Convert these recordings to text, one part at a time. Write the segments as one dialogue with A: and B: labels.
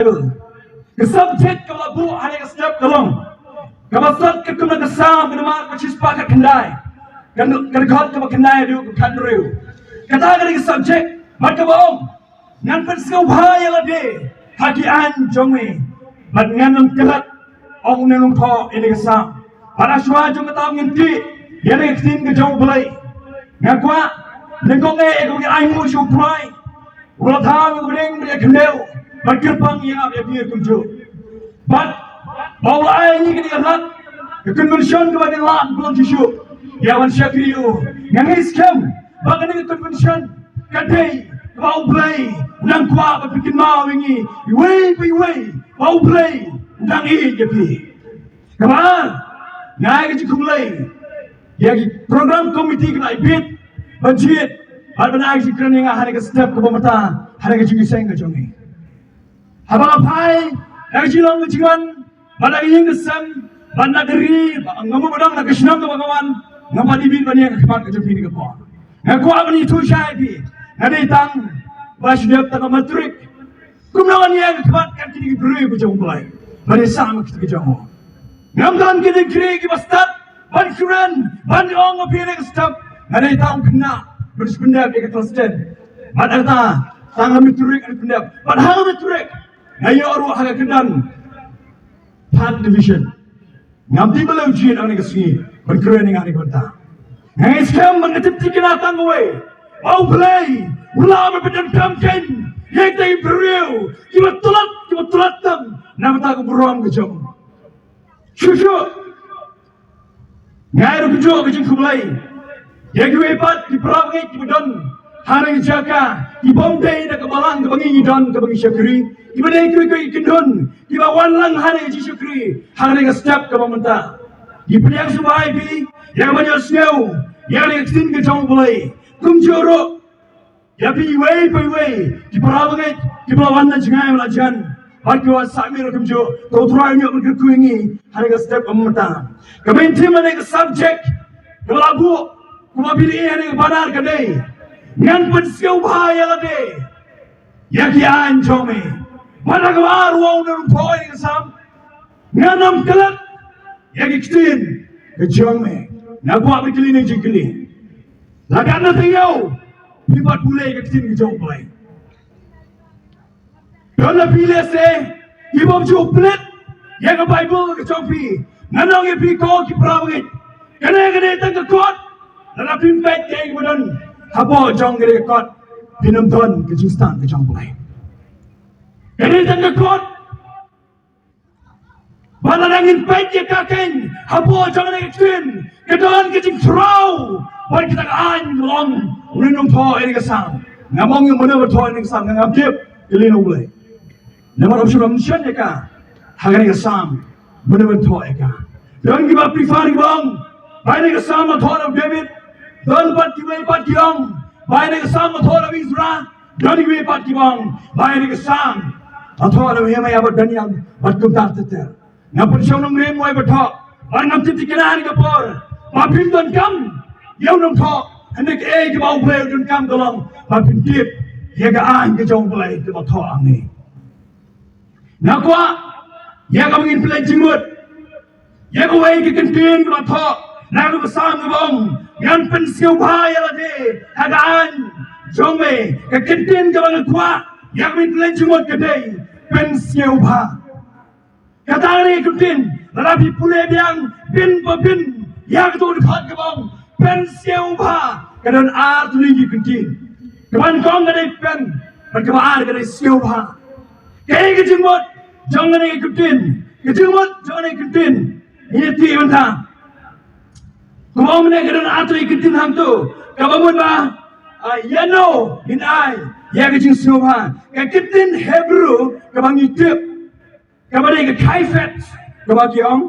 A: Ke subjek ke labu hari ke step tolong. Ke masat ke kumna ke sam ke mar ke cispa ke kendai. Ke god ke kendai du ke kanriu. Kata ke subjek mat ke bom. Ngan pen skau bhai la de. Haki an jongwe. Mat ngan nang kelat ong nang tho ini ke sam. Para shwa jong ta ngin ti. Yene ke tin ke jong bulai. Ngakwa nengkong ko ke ai mu shu prai. Ulah tha ko ding be kendeu. But Jingpang yang apa dia kunjung. But bawa ini kita lihat convention kepada lat belum cukup. Ya wan syakriu. Yang iskem bagai convention kadai bau play dan kuat berbikin mau ini. Way bau play dan ini jadi. Kawan, ngai kita kumulai. Ya program komiti kita ibit budget. Ada ngai kita ni hari ke step ke pemerintah hari ke jingkiseng ke jongi. Habang apai, nagjilang nagjiwan, managing kesem, managri, ngamu nak kesenang tu bagawan, ngamadibin bani yang kemat kejumpin ke po. Ngakwa bani tu syai pi, ngaditang, basdep tang matrik, kumnawan yang kemat kan kini beri bujang mulai, bani sama kita kejamu. Ngamdan kini kiri kibastat, ban kuran, ban ong apire kestab, ngaditang kena, bersependap dia ketelsten, ban ada, tang mitrik ada pendap, ban hal mitrik. Ayo arwah harga kendan Third Division ngamti belum ujian ang negasi berkeren dengan hari kota. Ngai sekarang mengetip kena tangwe. Au play, ulama berpedan kamken. Yang tay beriu, kibat tulat tam. Nama tak beruang kejam. Shushu. Ngai rupijo kejam kumulai. Yang kibat di perangai kibadan. Hari jaga, di Bombay nak kebalang kebangi dan kebangi syakri, di mana ikut kendon, di bawah lang hari ji syakri, hari ke step ke pemerintah, di pilihan subai bi, yang banyak snow, yang ekstrim ke jauh mulai, kumjoro, ya bi way, di perawat, di bawah lang jengai melajan, bagi orang samir kumjo, kau try ni orang kekuingi, hari ke step pemerintah, kementerian mana ke subjek, kelabu, kumabili hari ke banar kedai. Ngan pensiu bahaya lade, ya kian jome, mana kemar wong nang poin kesam, nganam kelat, ya kitin, kejome, nak buat begini ni jikini, lagan nanti yau, libat bulai kitin kejome, kalau pilih se, ibu juplet, ya ke Bible kejome, nganong ibu kau kiperawat, kena tengah kuat, lalu pimpet yang kemudian. Habo jong gede kot pinam don ke Justan ke jong bulai. Gede tengah kot. Bala nangin pet je kakeng. Habo jong gede kecin. Kedon ke jing trau. Wan kita an long. Ulinong to ini kesam. Ngamong yang mana berto ini kesam. Ngabdip ilino bulai. Nama opsi ramsyan ya ka. Hagani kesam. Mana berto ya ka. Don kita prefer bang. Baik kesam atau David. Don pat kiong, bayar kesam atau orang Israel, don kiwe pat kiong, bayar kesam atau orang yang ayat Daniel, pat kumtar teter. Ngapun siapa nong rem muai bertok, orang ngam titi kenari kapor, mapim don kam, yau nong tok, hendak kebau bel don kam tolong, mapim tip, ya gaan ke jauh belai ke bertok angni. Nakwa, ya kamingin pelai jimut, ya kawai ke kentin ke bertok. Lalu bersama bom, yang pensiu bahaya lagi, hagaan, jombe, kekentin kebangan kuat, yang minta jemut kedai, pensiu bah. Kata ni kentin, lelapi pulai yang bin, yang tu dekat ke bom, pensiu bah. Kadang ar tu lagi kentin, keban kong kedai pen, berkebar kedai siu bah. Kaya kejemut, jangan ni kentin, kejemut jangan ni kentin, ini tiada mentah. Kau mana kena atau ikutin ham tu? Kau bangun bah, ya no, in I, ya kecing semua. Kau ikutin Hebrew, kau bangun tip, kau mana kau kaifet, kau bagiong,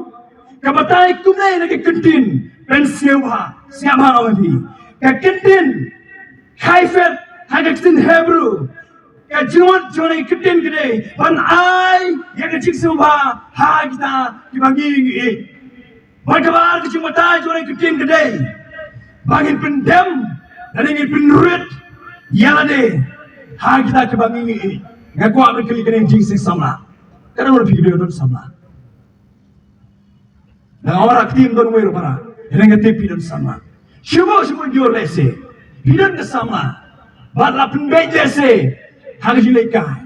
A: kau batai kumai nak ikutin pensiuha, siapa orang ni? Kau ikutin kaifet, kau ikutin Hebrew, kau jangan ikutin kedai. Pan I, ya kecing semua, ha kita dibagi. Bagaimana kecil mata orang ikutin kedai, bangin pendem, dan ingin penurit, yang ada, ha kita kebangi ngaku abang kali kena jing sing samla kadang orang pikir dia samla na orang tim don wero para yang ngati pidon samla shubo jor lese pidon de samla bat la penbeje se hang jilika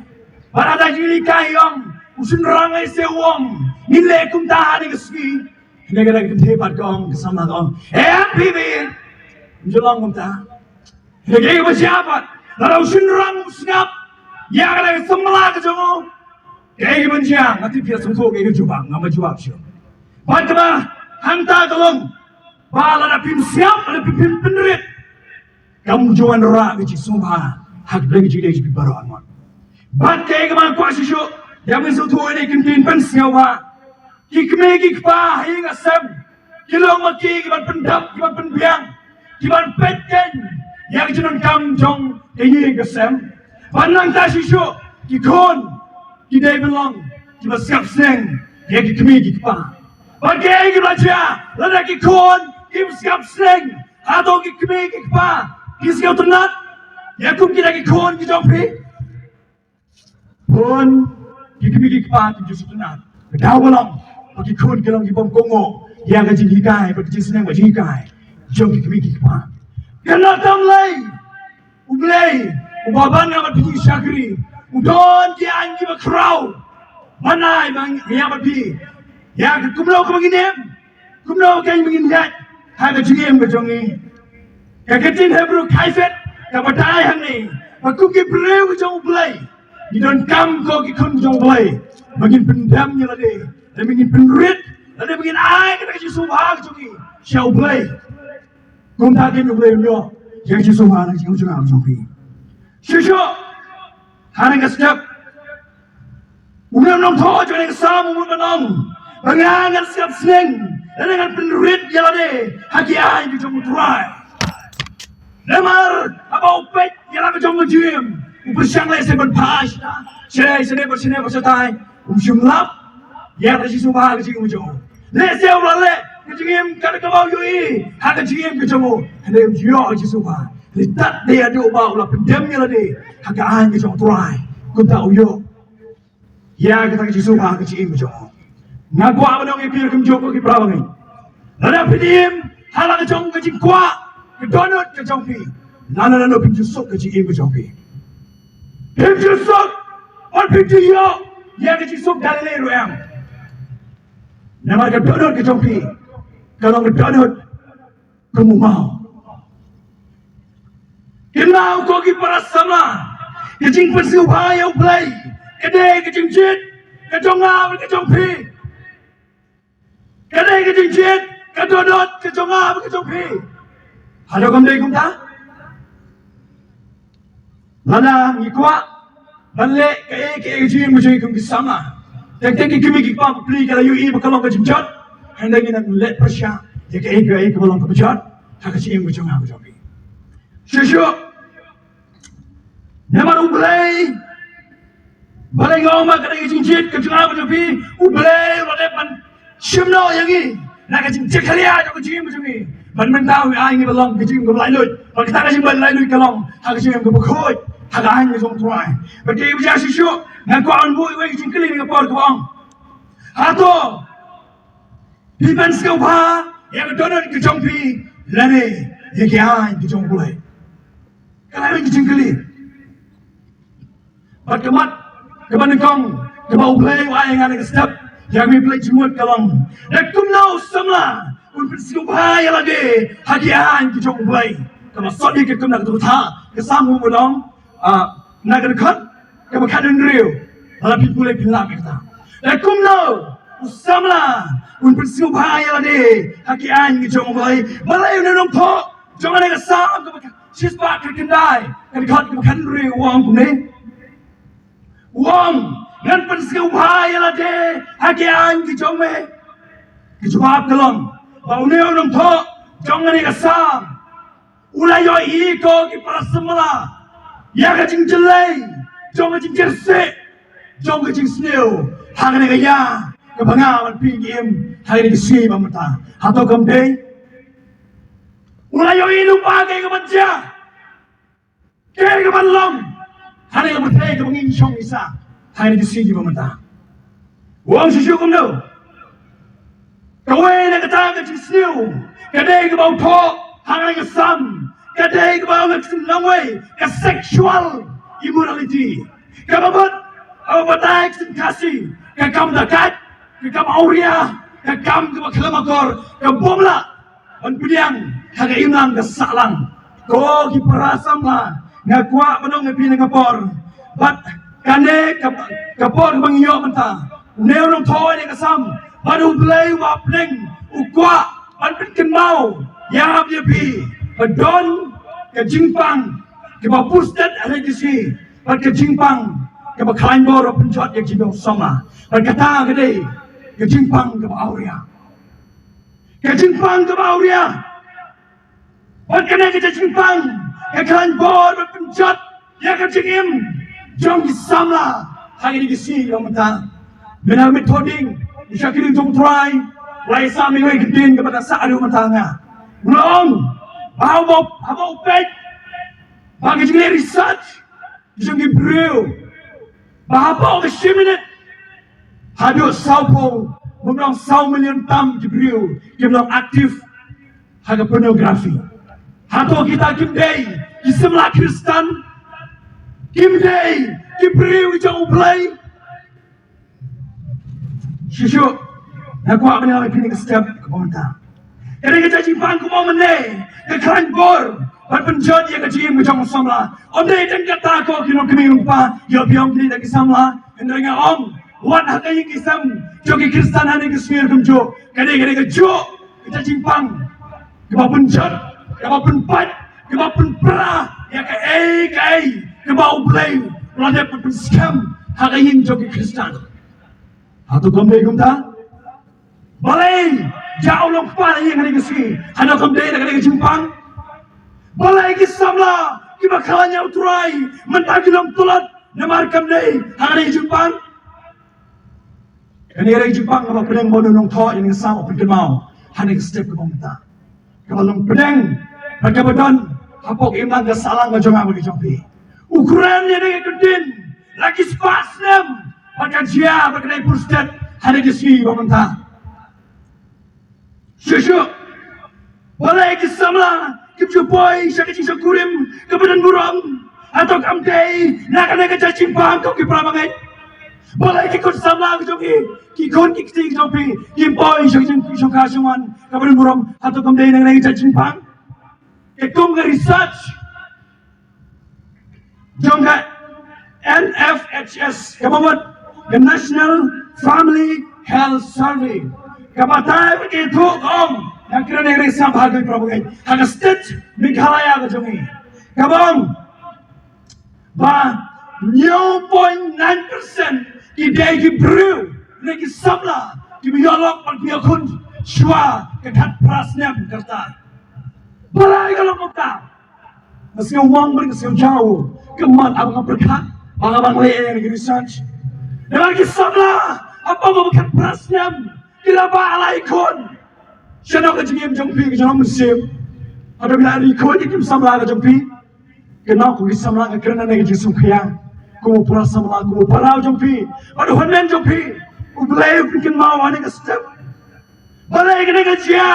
A: bat ada jilika yang usun rangai se wong nile kum ta ni ski negara kita hebat kong samla kong pibi jelang kum ta negara siapa lalu usun rang usngap ya kalau semula ke jomo kayak gimana nanti biar semua kayak jubang nama jubang sih bagaimana hantar tolong bala ada pim siap ada pim penerit kamu jangan rak kecil semua hak lagi jadi jadi baru aman bat kayak gimana kuasa sih yang mensentuh ini kentin pensiawa kikme kikpa hingga sem kilong maki kiban pendap kiban penbiang kiban petken yang jenang kamjong ini kesem Panang ta shishu, ki kon, ki day belong, ki maskap seng, ya ki kemi ki pa. Bagai ki raja, lada ki kon, ki maskap seng, atau ki kemi ki pa, ki sikau tenat, ya kum ki kon ki jompi. Kon, ki kemi ki pa, ki jusu tenat. Kedau belong, ki kon ki long ki bom kongo, ya ka jing hikai, bagi jing seneng bagi hikai, jom ki kemi ki pa. Kena tam lay, ublay. Ubaban nga magpili syakri. Udon ki anji makraw. Manay nga magpili. Ya kumlaw ka maginim. Kumlaw kayo magindat. Haga jingim ka jongi. Kagatin hebro kaifet. Kabatay hangni. Pagkuki brew ka jong ublay. Idon kam ko ki kun jong ublay. Magin pendam niya lade. Dan magin penrit. Dan magin ay ka kasi subha ka jongi. Siya ublay. Kung tagin ublay nyo. Siya kasi subha na siya ka jongi. Shushu, hari kesejak, unang toh jadi kesam menang, pengangan siap seneng, dan dengan penerit jalade, haki ay di jom turai. Lemar, apa upet jalan ke jom jim, upersiang leh seban pas, saya bersetai, jumlap, ya tersi subah ke jim jom. Leh saya ulale, ke jim kada kebau yui, haka jim ke jom, ada jio ke subah. Lihat dia ada ubah ulah pendamnya lah dia. Hagaan ke jom turai. Kau tahu yo. Ya kita ke jisuha ke ciim ke jom. Ngaku apa dong ipir ke joko ke perawang ini. Lada pidim halang ke jom ke jingkwa ke donut ke jom pi. Lana pim jusuk ke ciim ke jom pi. Pim jusuk on pim yo. Ya ke jisuk dari leru em. Nama ke donut ke jom pi. Kalau ke donut kamu mau. Kenal kau ki para sama, kecing persiu bahaya ublay, kedai kecing jit, kecong ngam kecong pi, kedai kecing jit, kedodot kecong ngam kecong pi. Ada kamdai kumta? Lana ngikwa, balik ke kecing macam kum sama. Tek kimi kipam pli kalau ui bakalong kecing jat, hendak nak let persya, ya ke bakalong kecing jat, tak kecing macam ngam kecong pi. Shushu, nama ublay, balai ngoma kada kecing kecing apa tapi ublay walaupun semno yang ini, nak kecing cekalia jauh kecing macam ni, mentau yang ini belong kecing kau lalu, kalau kita kecing lalu kalong, hak kecing kau berkoi, hak ang ni jom tuai, berarti bijak shushu, nak kau anbui kecing keli ni kapal kau ang, atau pipan sekau pa, yang donor kecing pi, lari, yang kian kecing bulai. Kalau ini jengkeli, bat kemat, kong, kebau play, wayang ada step, yang we play jemut kalong. Dan kumlau semla, untuk sikupaya lagi, hakian kita play. Kalau sodi ke kumnak tu tha, kesamu mulong, nak dekat, kebakaran real, lalu boleh pilih kita. Dan kumlau semla, untuk sikupaya lagi, hakian kita play. Balai unang po, jangan ada kesam kebakaran. Sispa kendai, kedekat kebukan ri uang kumne, uang ngan pensiu bahaya lah deh, hakian kijome, kijubab kelong, bau ne orang thok, jangan ni kesam, ulai yo iko ki para semula, ya kecing jelai, jangan kecing jersey, jangan kecing snew, hang ni kaya, kebangawan pinggim, hari ni kesi mamata, atau kamdei. Mulai yang ini pakai kebaca, kaya kebalong, Hari yang bertanya ke mengin syong isa. Hari di sini pemerintah. Uang susu kumdo. Kawai nak kata ke cisniu. Kadai ke bau tok. Hari ke sam. Kadai ke bau ke langway. Ke sexual immorality. Kababot. Abatai ke Khasi. Ke kam dekat. Ke kam auria. Ke kam ke bakalamakor. Ke bomla. An pidiang. Haga imlang ke salang. Ko ki parasam lah. Ngakwa penong ngepi ngapor. But kane kapor bangiyo menta. Neo nong toy ne kasam. Baru belai wapling ukwa ban pinken mau. Ya dia pi. Badon ke Jingpang ke bapustet alegisi. Bad ke Jingpang ke baklain bor penjot yang jido sama. Bad kata gede ke Jingpang ke Auria. Ke Jingpang ke Auria. Bad kene ke Jingpang ke klain bor penjot ya ke Jingim. Jom disamla hari ini gisi yang mentah. Benar metoding, isyakirin jom try. Lai sami wei gedin kepada saadu mentahnya. Belum, bawa pet, bagi juga research, jom gibril. Bawa ke minit, hadut saupo, memang 1 million tam gibril, gibril aktif, harga pornografi. Hato kita kimdei, isemlah Kristen. Kim day, Gibril jauh play. Shushu, nak kuat mana lagi ni kesetiap keponta. Kerana kita Jingpang ku mau meneh, kekran bor, berpenjat ia kecil macam samla. Om day dan kata ko kino kami lupa, ya biang kini tak samla. Hendak om, wan hak yang kisam, joki Kristen hari kesmir kumjo. Kerana kejo, kita Jingpang, kebab penjat, kebab penpat, kebab penperah, ya ke kebau play, melada pun scam, hakayin joki Kristen. Atau kembali kumta, balai jauh lompat yang hari kesini, hanya kembali nak Jingpang, balai kisamla, kita kalanya uturai, mentagi lom tulat, namar kembali hari Jingpang. Ini hari Jingpang apa pedang bodoh nong thor yang sama pergi mau, hanya step ke kumta. Kalau nong pedang, berkabadan, hapok imang kesalang kejongan bagi joki. Ukuran yang ada kedin, lagi spasnem, maka dia berkenai pusat hari di sini pemerintah. Shushu, boleh kisamla, kipjupoi, syakit kurim, kebenan burung, atau kamdei, nak Jingpang kau kipramangai. Boleh kikut samla kejoki, kikut kikti kejoki, kimpoi, syakit kasuan, kebenan burung, atau kamdei nak Jingpang. Kekum ke research. Jongga NFHS, kamu the National Family Health Survey. Kapatai begitu om, yang kira negeri sampai perabungan. Hanya state Meghalaya kejongi. Kabong, bah 0.9% ide Gibril, lagi samla, Gibril pergiakun shua kekat prasnya berkata. Balai kalau kita, meski uang meski jauh. Kemat abang berkat, abang leh yang research. Dan lagi sabla, apa berkat prasnyam, kenapa alai kon? Siapa kejengim jompi, kenapa musim? Ada bila ikut ikim sabla ke jompi, kenapa kau sabla ke kerana negeri sumpiang? Kau pernah sabla, kau parau jompi, ada honen jompi, kau belai bikin mau ane ke step. Balai kena kerja,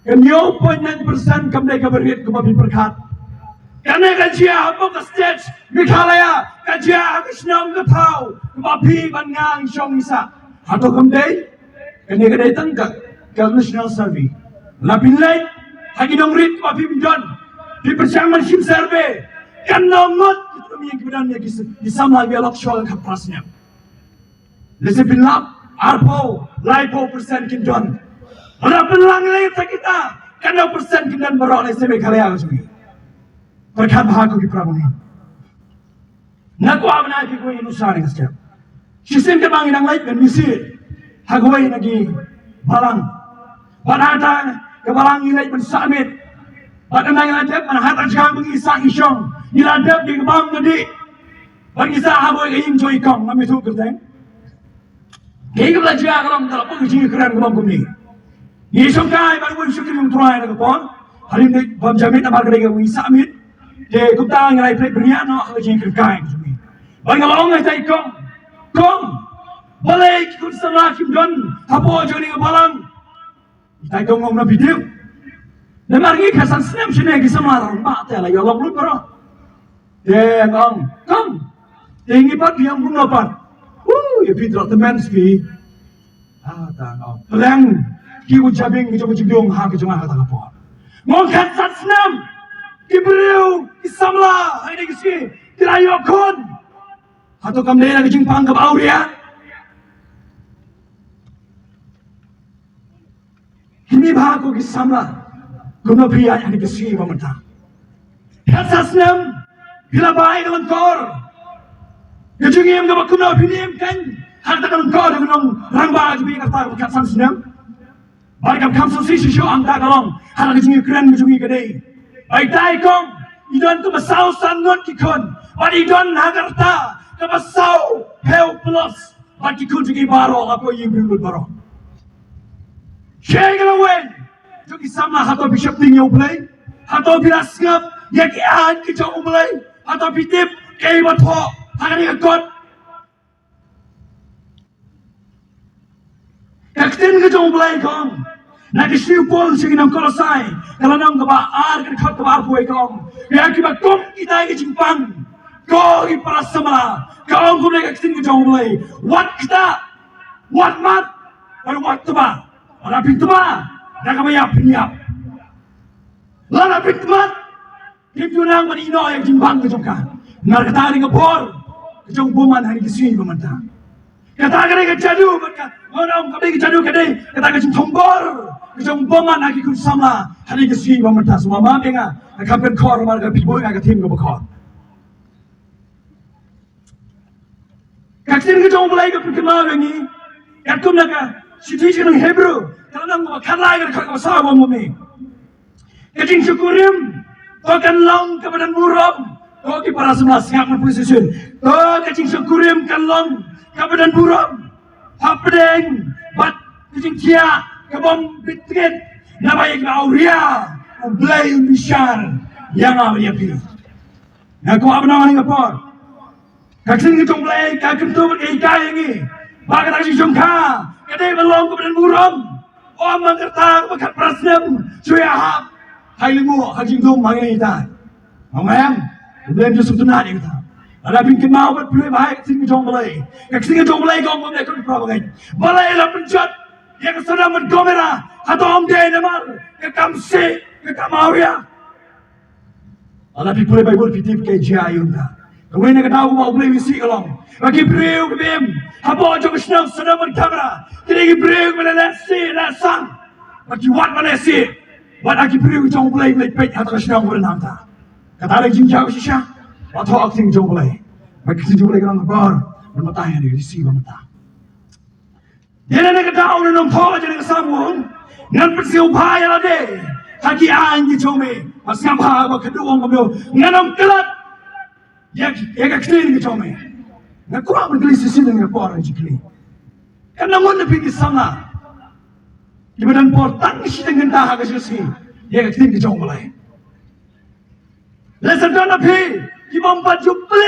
A: kan 0.9% kamu dah beriat kau bagi berkat. Kerana kajian apa ke stage Meghalaya, kajian ke senang ke tahu, kebapi bangang syong isa. Atau kembali, kerana kedai tengkak ke National Survey. Lapin lain, hagi dongrit kebapi bidon, di persiapan ship survey, kan nomot itu yang kebenarannya disamlah biolog soal kaprasnya. Lesipin lap, arpo, laipo persen kindon. Lapin lang lain kita, kan 0% kindon berok lesip Meghalaya ke berkat bahagia di perabungan. Nak kuah benar kita ini nusa ni setiap. Sistem kebanginan lain dan misi. Hagway lagi balang. Padahal kebalang ini lain samit. Padahal yang ada manhattan sekarang mengisah isyong. Iladap di kebang gede. Mengisah hagway kaying joy kong. Kami tu kerteng. Kaying belajar kalau tak pun kecil keren kebang kumi. Isyong kaya baru pun syukur yang turai nak kepon. Hari ini pemjamit nama kerja mengisah mit. Dia kita ngai play berian no ke jing kai jumi. Bang ngalong ngai tai kong. Balai kun sama kim don hapo joni balang. Tai kong ngom na video. Na margi khasan snem shine ki sama ran ba ta la yolong lu bro. Dia kong. Tingi pat biang pun dapat. Ya pidro teman ski. Ta no. Lang ki ucaping ki jong ha ki jong ha ta po. Ngong khasan snem Kibriu, Isamla, hai ni kisi, tirayo kon. Hato kam dena ke Jingpang ke Auria. Hini bahaku Isamla, kuno pria yang kisi mamata. Kasasnem, bila baik dengan kor. Kejungim ke kuno pinim kan, harta dengan kor dengan rangba jubi kata kasasnem. Barkam kamsu sisi show angka kalong, harta kejungi keren kejungi kedai. Baik tai kong, idon ke masau sangot kikon, but idon hagarta ke masau helpless, but kikon juga baro apa yang berlalu baro. Share away, juga sama hato bishop tinggal play, hato bilas ngap, ya kian kicau play, hato bitip kei bato, hari kekot. Kaktin kicau play kong. Nanti siupol sih nam kolosai, kalau nam keba ar kan khat keba puai kong, ya kiba kong kita ini Jingpang, kau ini para semala, kau kau mereka kesini ke jauh mulai, wat kita, wat mat, baru wat teba, ada pintu ba, dah kau bayar pinjam, lana pintu mat, pintu nang mani ino yang Jingpang ke jongkan, ngar kata hari ngepor, ke jauh boman hari kesini pemerintah, kata hari kejadu mereka, orang kau pergi kejadu kedai, kata kecing tombor. Kejong boman lagi kun sama hari kesini pemerintah semua mampinga akan berkor marga piboy akan tim ke berkor. Kaksin kejong mulai ke perkenalan ini, yakum naga situasi ng Hebrew kalau nang makalai ke kasawa mami. Kejing syukurim, tokan long kepada muram, toki para semua siap berposisi. To kejing syukurim kan long kepada muram, hapdeng, bat Jaiñtia. Kebom bitret, nama yang Auria, Ublay Kishan, yang awalnya pilih. Aku apa nama ni ngapor? Kaksin kita Ublay, kaksin tu berkaitan ini. Bagai tak sejongka, kadai melong kemudian muram. Oh mengerti, bakat prasnem, cuya hap. Hai limu, hajing tu mangai kita. Mengayam, Ublay tu sebetulnya kita. Ada pinkin mau berpilih baik kaksin kita Ublay. Kaksin kita Ublay kau boleh kau berapa? Balai lah pencet. Yang sedang mendomera atau om dia namar ke kamsi ke kamauria. Ala pipule Bible pitip ke Jaiñtia. Kau ini kena aku boleh misi kalong. Bagi beriu ke bim. Apa aja kesnam sedang mendomera. Jadi beriu mana nasi nasang. Bagi wat mana nasi. Wat lagi beriu jong boleh lepet atau kesnam berenang ta. Kata lagi Jaiñtia sisa. Atau akting jong boleh. Bagi jong boleh kalong bar. Bermatanya di sisi bermatah. Dia nak tahu nak nampak jadi kesamun, nak persiu bahaya lagi. Haki an kicome, masih apa kedua orang kau, nak nam kelat, ya kecil kicome. Nak kurang bergelis sini dengan orang jikli. Karena mana pergi sana, di badan portang sih dengan dah agak sih, ya kecil kicome mulai. Lesson done api, kita empat jumpa,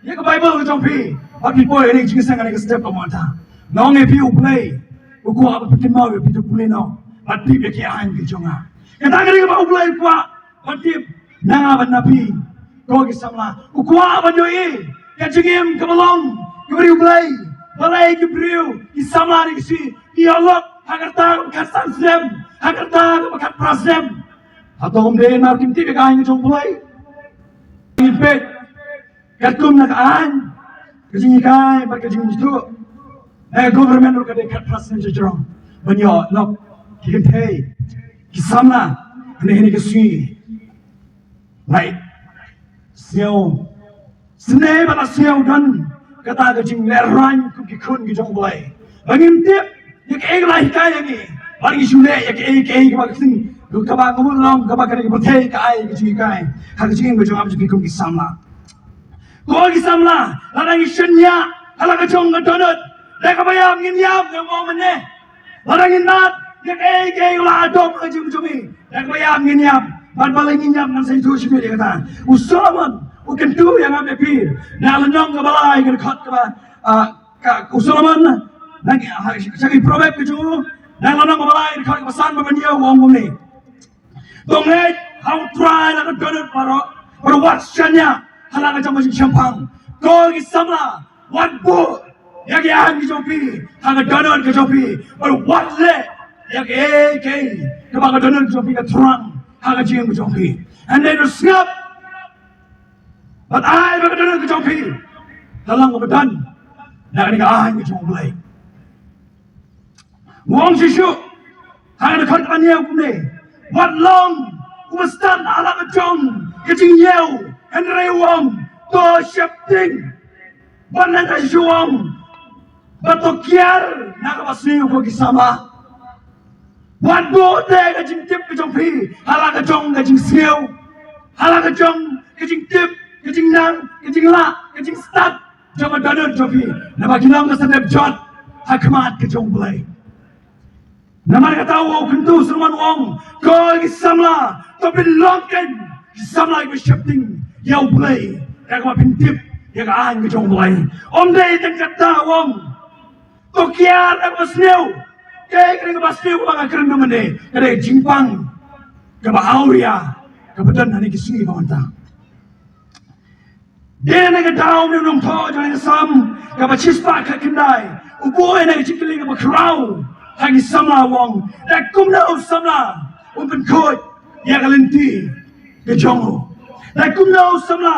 A: ya ke Bible kicome. Api boy ini juga sangat step pemerintah. Nong epi uplay, uku apa bikin mau epi tu pulih nong, pati beki ahan kejonga. Kita kena apa uplay kuat, pati nang apa napi, kau kisamla, uku apa joi, kejengim kemelong, keberi uplay, balai kebriu, kisamla ni kisi, dialog, agar tahu kasan sem, agar tahu bakat prasem, atau umdeh markim tipe kain kejong uplay, impet, katkum nak ahan, kejengi kain, berkejengi itu. Government ru kadai kat prasne jejrong banyo nok kipei kisamna ne kesui right siau sne bala siau dan kata gajing leran ku kikun ki jong bolai bangim tip yak ek lai kai ngi bagi sule yak ek ka sing lu ka ba ngum long ka ba ka ni bothei ka ai ki kai ha ki jing gajong am ji kikun kisamna ko kisamna la ngi shenya ala gajong gadonot. Mereka bayar nginyam yang mau meneh. Orang inat yang lah dom ke jum-jumi. Mereka bayar nginyam ban baling inyam ngan sai tu shimi dia kata Solomon ukan tu yang ambil pir na lenong ke balai ke khot ke Solomon nang sagi proverb ke ju na lenong ke balai ke khot ke pasan ba dia wong ni dong nei how try la ke donut para wat shanya hala ke jam Jingpang ko ki samla wat bu ya ke an ki jopi ha ke donut ke jopi para wat le ya ke ba ke donut ke jopi ke terang ha ke jing ke jopi and they just snap. But I ba ke donut ke jopi halang ke badan na ke an ke jopi wong shishu ha ke khot ban yau ni wat long Umastan ala ke jong ke jing yau and rewong to shifting banan ka juang batokyar na ka basniu ko kisama wan bo te ka jing tip ke jong pi hala ka jong ke jing siu hala ka jong ke jing tip ke jing nang ke jing la ke jing start jong adon jopi na ba kinam ka sadep jot ha khamat ke jong blai namar ka tawo kuntu surman wong ko kisamla to bilongken kisamla ke shifting yau blai ka ma pintip ya ka an ke jong blai om dei teng kata wong to kiar ak basneu ke kring basneu ba ka kring mane kare Jingpang ka ba auria ka badan ani ki sungi ba manta de na ka daw ni nong tho jang sam ka ba chispa ka kindai uboy na ki chikling ba krau hagi samla wong da kumna samla ben khoi ya ka lenti ke jongo da kumna samla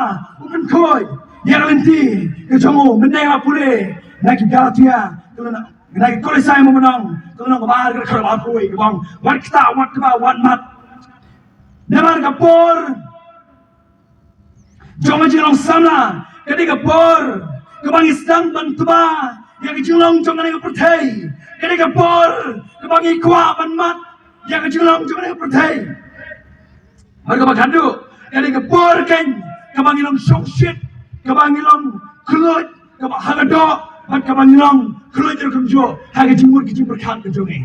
A: ben khoi ya ka lenti ke jongo menenga pule na ki gatia tulana na ki kolisai mo menang tulana ba ka khara ba koi ke bang wat kita wat ka wat mat namar ka por jongo jilong samla ke ka por ke bang isdang ban tuba ya ke jilong jongo ne ka perthai kini kapor kebangi kuah banmat yang kejelang juga ni pertai mereka berkadu kini kapor kan kebangi long songshit kebangi long kelut kebang hagado kebangi long kelut yang kemjo hagi jimur kijim berkat kejongi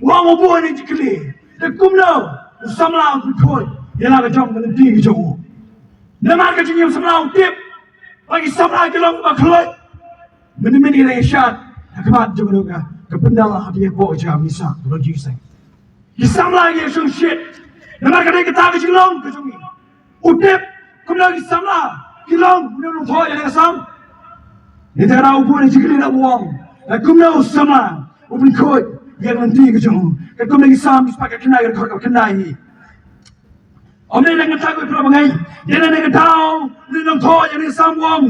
A: wang obo ni jikli de kumno samla berkot ialah kejong melenti kejongu nama kejing samla tip bagi samla kelong kelut meni-meni lagi syat kemat juga kependalah dia bawa jam misa lagi saya kisam lagi yang shit nama kena kita kejilong kejongi utip kemudian kisam lah kilong kemudian lupa yang kisam ni tak tahu pun jikli nak buang kemudian usam lah upin kot yang nanti kejong kemudian kisam sepakat kena ni om ni dengan takut pernah mengai dia dengan tahu ni nak tahu yang kisam buang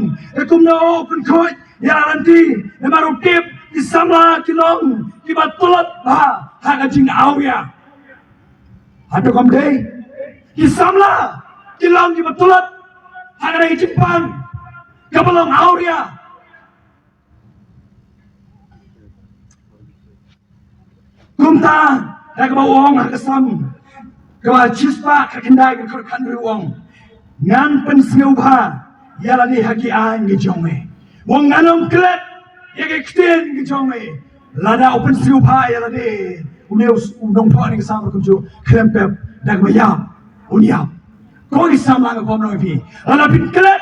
A: kemudian upin kot yang nanti nama utip Isamla kilong kibatulot ba hagajing awya hado kamde Isamla kilong kibatulot hagajing Jingpang kabalong awya kumta nagabawong hagasam kawa chispa kakindai kakandri wong ngan pensiu ba yalani hagi an gijome wong nganong klet yang extend kejongme lada open siupa ya lade uneus unong poni kesam kunju klempep dak mayam uniam ko kisam lang ko no pi lada pin klet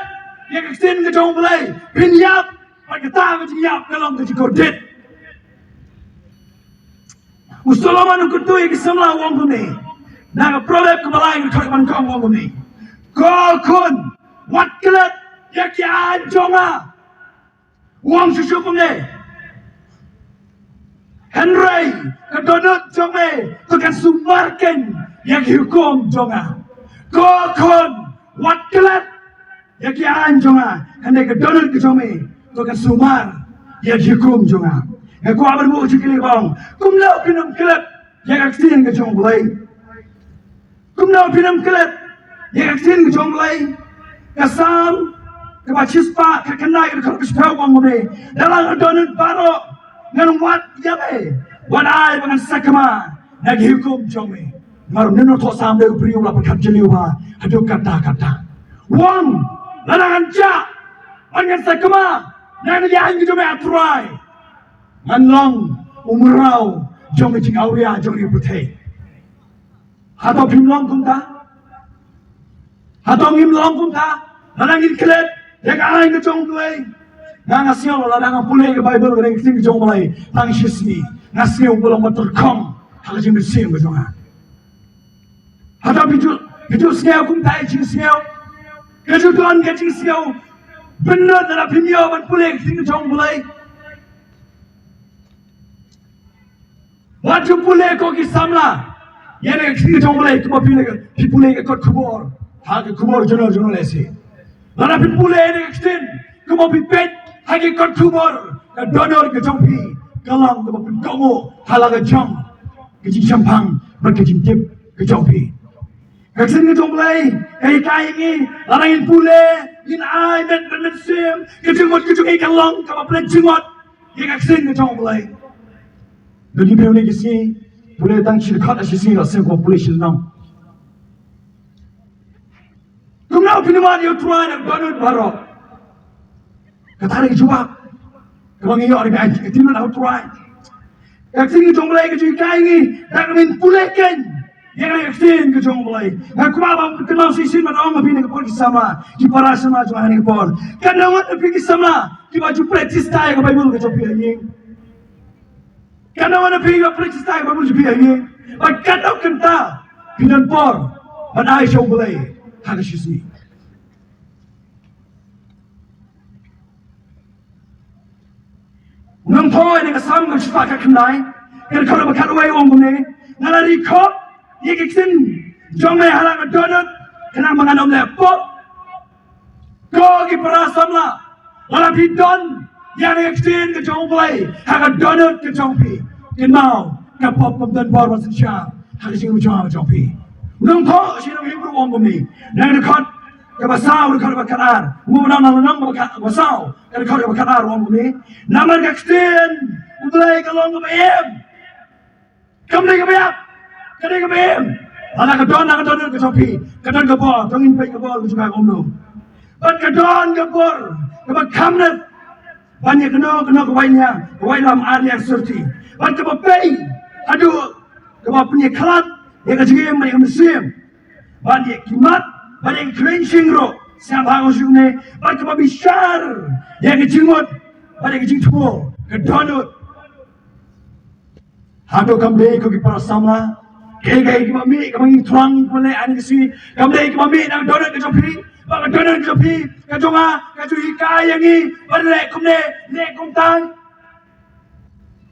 A: yang extend kejong belai pin yap pagata ke yap kalong ke kodit Solomon kuntu yang kisam lang wong kuni na proverb ko balai ko man ko wong kuni ko kun wat klet yak ya jonga wang susu punge Henry kedonut jonge tukan sumarken yang hukum jonga kokon wat kelat yang kian jonga hande kedonut ke jonge tukan sumar yang hukum jonga aku abar bu cikili bang kumlau pinam kelat yang aksin ke jong belai kumlau pinam kelat yang aksin ke jong belai kasam kepada chispa kekenai kalau kesepak wang mune dalam adonut baro ngan wat yabe wadai dengan sakama nagi hukum jome maru neno to samde priu la pakat jeliu ba adu kata wang larangan ja dengan sakama nang yang jome atrai ngan long umrau jome jing auria jome putih atau pimlong kunta Hatong im long kum ta, nanangin klet, yak ay ke jong play. Ngasio la nang pulay ke Bible ke sing jong play, tang shisni. Ngasio bolong motor kom, hal jing sim ke jong. Hatong bitu sngau kum ta jing sngau. Keju tuan ke jing sngau. Benar dalam pinjau ban pulay ke sing jong play. Wajib pulay ko ki samla. Yang sing jong play tu pulay ke kot kubor. Hagi kubur jono lesi. Lana pin pule ni extend. Kumo pipet hagi kon kubur. Ka donor ke jompi. Kalang kumo pin komo halaga jom. Ke Jingpang ber ke Jingtip ke jompi. Ka sing ke jomlai kai ni lana in pule in ai men sim ke jingot ke jungai kalang ka plan jingot. Ye ka sing ke jomlai. Bagi beu ni kisi pule tang shil khat asisi la sing ko pule shil nam. Kumau pinaman yung tuan ang banun barok. Katari jubak. Kamang iyo ari ay tinan ang tuan. Kaksing jong mulai ke jui kai ni, tak min pulekan. Yang ay extend ke jong mulai. Kumabang kenal sisin man ang mapin ke por kisama, ki para sama jong hani ke por. Kanawan na pigi sama, ki baju practice tayo ke Bible ke jong pianying. Kanawan na pigi practice tayo ke Bible ke pianying. Pagkataw kanta, pinan por, man ay jong mulai. Hagashisni. Nung toy ni kasam ng sipaka kanay, kaya kau dapat away orang bune, nalari kop, yikiksin, jong may halang donut, kena menganom lepot, kau ki para samla, wala pidon, yang yikiksin ke jong play, haga donut ke jong pi, kenau, kapop pemdan bor masin siya, hagasing ujong jong pi. Nung toy sino hibru orang bune, nang dekat Kabasaw dekat bakarar, umunan nang kabasaw, dekat bakarar orang bune, namar kaksten, udai kalong kabayem, kamne kabayap, kadai kabayem, anak kadon ke sopi, kadon ke bol, tongin pay ke bol juga omno, bat kadon ke bol, kabak kamnet, banyak kena kawai lam area serti, bat kabak pay, aduh, kabak punya kelat, yang kecil yang mesim, banyak kimat. Banyak cleansing ro, siapa hangus june, banyak mabishar, yang kejingot, banyak kejingtuo, kedonut. Hado kamde ko kipara samla, kaya kimami, kamang turang pule ani kisi, kamde kimami nang donut kejopi, bang donut kejopi, kejonga, kejui kaya ni, banyak kumne, ne kumtang.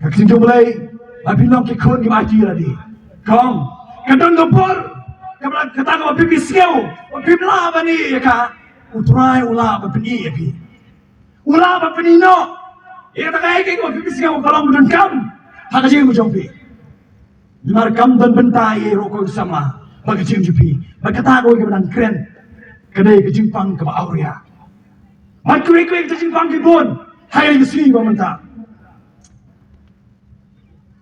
A: Kaksin jomlay, abilong kikun kimati lagi, kom, kedon gopor. Kata kau pipi siau, pipi lah bani ya kah? Utrai ulah bani ya pi, ulah bani no. Ya kata kau pipi siau kalau mudah kam, hak aja yang mujung pi. Dimar kam dan bentai rokok sama, bagi cium jupi. Berkata kau kebenan keren, kedai ke Jingpang ke Auria. Mat kue ke Jingpang ke Bon, hai yang sini kau mentah.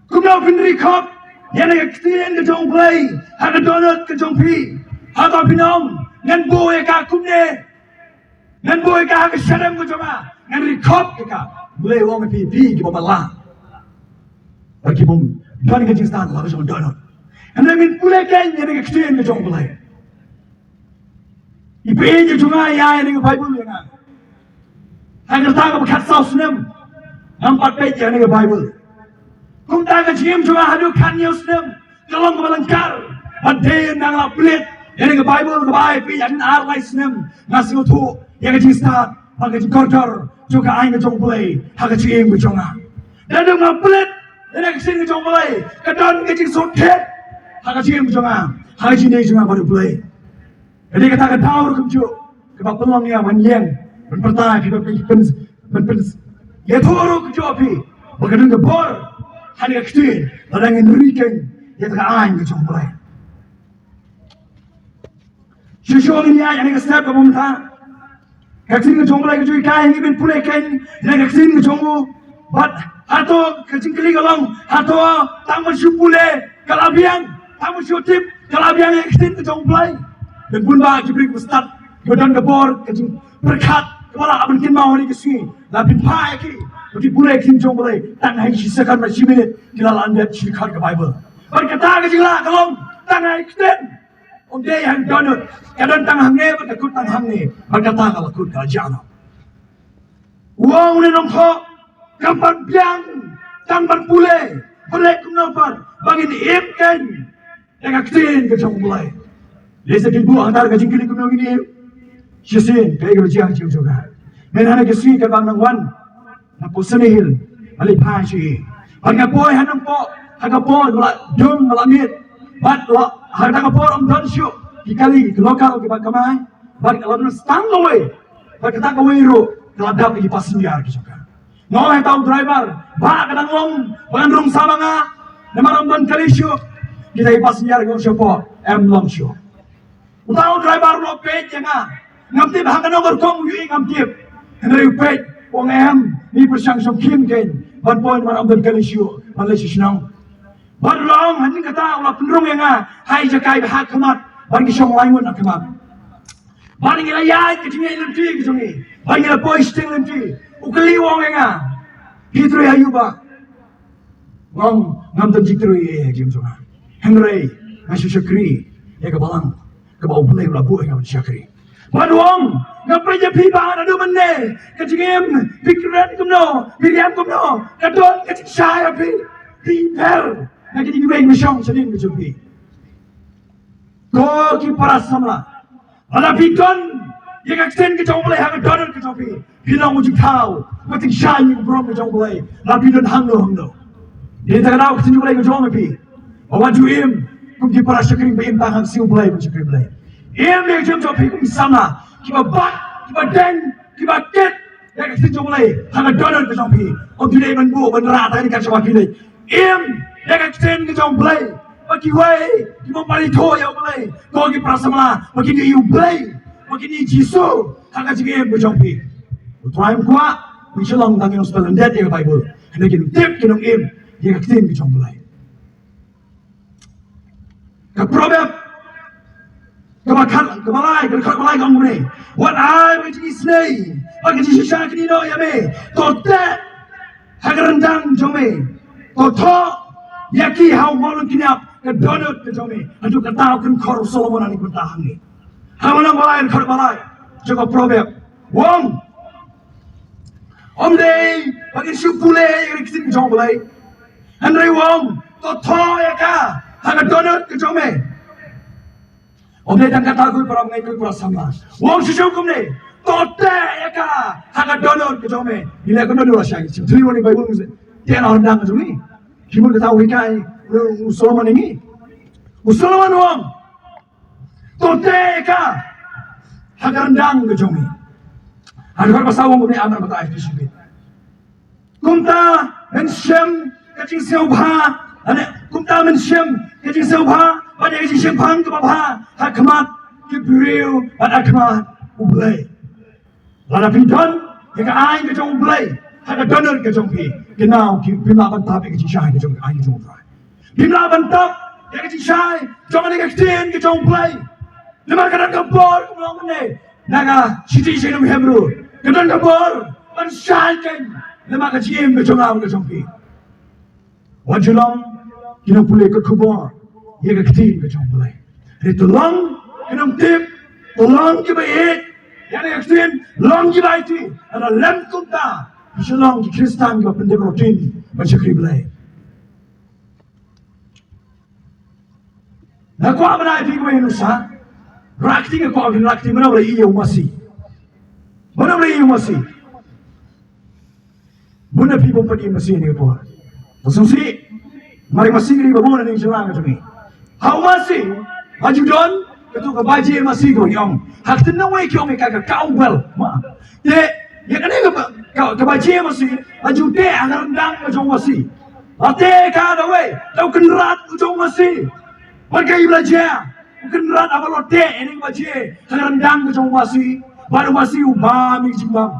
A: Kau mau pendiri kop. Yang nak ketian ke jong play, hak donut ke jong pi, hak pinong, ngan boy ka kumne, ngan boy ka hak syadam ke jonga, ngan rekop ke ka, boleh wong pi ke babalah, bagi bom, dan ke jingstan lah ke jong donut, anda min pulai kan yang nak ketian ke jong play, ipe je jonga ya yang ke Bible yang ang, hak kerja ke bekat saus nem, nampak pej yang ke Bible. Kung taga jim juga hadu kanyos nem, kalong kebalangkar, ada nang laplit, yang ke Bible ke Bible, yang arlais nem, nasi utuh, yang ke jistat, pakai jikordor, juga aing ke jong play, hak jim ke jonga. Dan dong laplit, yang ke sini ke jong play, kadon ke jing sotet, hak jim ke jonga, hak jim ni jonga baru play. Jadi kata tahu kumju, kebab pelong yang menyeng, berpertai, berpens, ya turu kumju api, berkedung ke bor. Hari kecil, orang yang berikan, dia tak aing ke jong play. Syusul ini yang ke step ke pemerintah, kecil ke jong play ke jui kain, ini pulai kain, yang kecil ke jongmu, bat atau kecil kali kalong, atau tamu syupule, kalabiang, tamu syutip, kalabiang yang kecil ke jong play. Dan pun bah kibrik ustad, kemudian ke bor, kecil berkat, kepala abang kinmau ini kesini, labin pai ki. Bagi pulai kim jong boleh tangai sisakan masih minit kita lanjut sikat ke Bible. Berkata ke jila kalong tangai extend Om dia yang donut. Kadang tang hangne bertakut tang hangne. Berkata kalau kut kajana. Wong ni nong kho. Kampan biang. Tang ban pule. Boleh kumnafan. Bangin im kan. Yang aktin ke jong mulai. Lesa kibu antar ke jingkili kumno gini. Sisin kaya ke berjiang jiu juga. Menhana ke sui ke bang nang wan. Napo senihil. Alih pasi. Bangga boy hanang po. Haga po. Dum malamit. Bat lo. Haga po om don syuk. Kikali ke lokal ke bang kamay. Bat kalau nak stang away. Bat kata ke wiro. Keladap ke passenger ke juga. Ngoh tahu driver. Ba kadang long. Bangan rung sama nga. Nama ramban kali syuk. Kita passenger ke syuk. Long syuk. Tahu driver lo page nga. Ngamtip haga nomor kong yu ngamtip. Henry page. Wong ni persang som kim ken. Ban point man ramban kali syuk. Malaysia senang. Ban long hanin kata ulah penrung yang nga. Hai jakai bahak kemat. Ban kisong laimun nak kemat. Ban ngila yai kecingnya ilimti kecungi. Ban ngila boy sting ilimti. Ukali wong yang nga. Hitru ya yuba. Wong ngamtan jitru ya kim sunga. Henry masih syakri. Ya kebalang. Kebau belai ulah buah yang syakri. Ban wong ngapai je piba ada mene. Kecingim pikiran kumno. Miriam kumno. Kadon kecing saya pi. Piper. Nak jadi weng mesyong sedin kecumpi. Ko ki para samla. Ada pikon. Yang aksen kecong boleh hangat donor kecumpi. Bilang ujung tahu. Mating syai yang berom kecong boleh. Lapi don hangno. Dia tak tahu kecing boleh kecong pi. Awak juim. Kum ki para syakring baim tahang siu boleh syakring boleh. Ia yang kecong pi kum sama. Kiba bat. Kiba deng. Kiba ket. Yang aksen boleh hangat donor kecong pi. Om tidak menbu. Menerah tadi kan sama kini. Ia yang aksen kecong boleh. Bagi way. Kiba pari to ya boleh. Kau ki para samla. Bagi ni you boleh. Bagi ni jisu. Hangat jingim kecong pi. Utuaim kuat. Inshallah tangin spell and dead yang Bible. Hendak kita tip kinong im. Yang aksen kecong boleh. Keproblem. Kemalai kong mune. What I which is nay. Bagi si syak ni no ya me. Tote. Hagarandang jome. Toto. Yaki hau molun kinap. Kedonut ke jome. Aduh ketau kan kor Solomon ani bertahan ni. Hamanang malai kor malai. Jaga problem. Wong. Om day. Bagi syupule yang kitin jom boleh. Henry wong. Toto ya ka. Hagadonut ke jome. Om day dan kata aku para mengai para sama. Wong syukum ni. Tote ya ka. Hagadonut ke jome. Bila aku dulu asyik. Jadi wong ni Bible ni. Dia nak hendang ke jome. Kimun kata wikai. Solomon ini. Solomon wong. Tote ya ka. Hagadang ke jome. Ada kalau pasal wong ni aman mata air disebut. Kumta mensyam kecing seubha. Kumta mensyam kecing seubha. Pada kecing Jingpang ke bawah. Hakmat kibriu pada hakmat ublay. Lada pindon yang ain ke jong ublay. Hada donor ke jong pi. Kenau bimla bantap ke jing syai ke jong ain ke jong ublay. Bimla bantap yang ke jing syai jong ane ke jong ublay. Lima kadang kabor kumulong ne. Naga siti sini Hebrew. Kadang kabor ban syai kan. Lima ke jing ke jong aun ke jong pi. Wajulong kina pulih ke kubor. Ia ketin ke jong boleh. Jadi tolong kenam tip, tolong kita baik. Yang ketin, long kita itu. Ada lem kunta. Insyaallah kita Kristen kita pendek rutin bersyukur boleh. Nak kau apa nak ikut Indonesia? Rakti ke kau rakti mana boleh iya masih. Mana boleh iya masih. Mana people pergi masih ni kau. Terus mari masih ni bawa ni Insyaallah macam ni. How masih? Maju don, ketua kebaji masih kau yang. Hak tenang wei kau mereka kau bel. Dek, ya kan ni kebaji masih. Maju dek agar rendang ujung masih. Ate kau wei, kau kenrat ujung masih. Mereka belajar. Kenrat apa lo dek ini kebaji agar rendang ujung masih. Baru masih ubah Jingpang.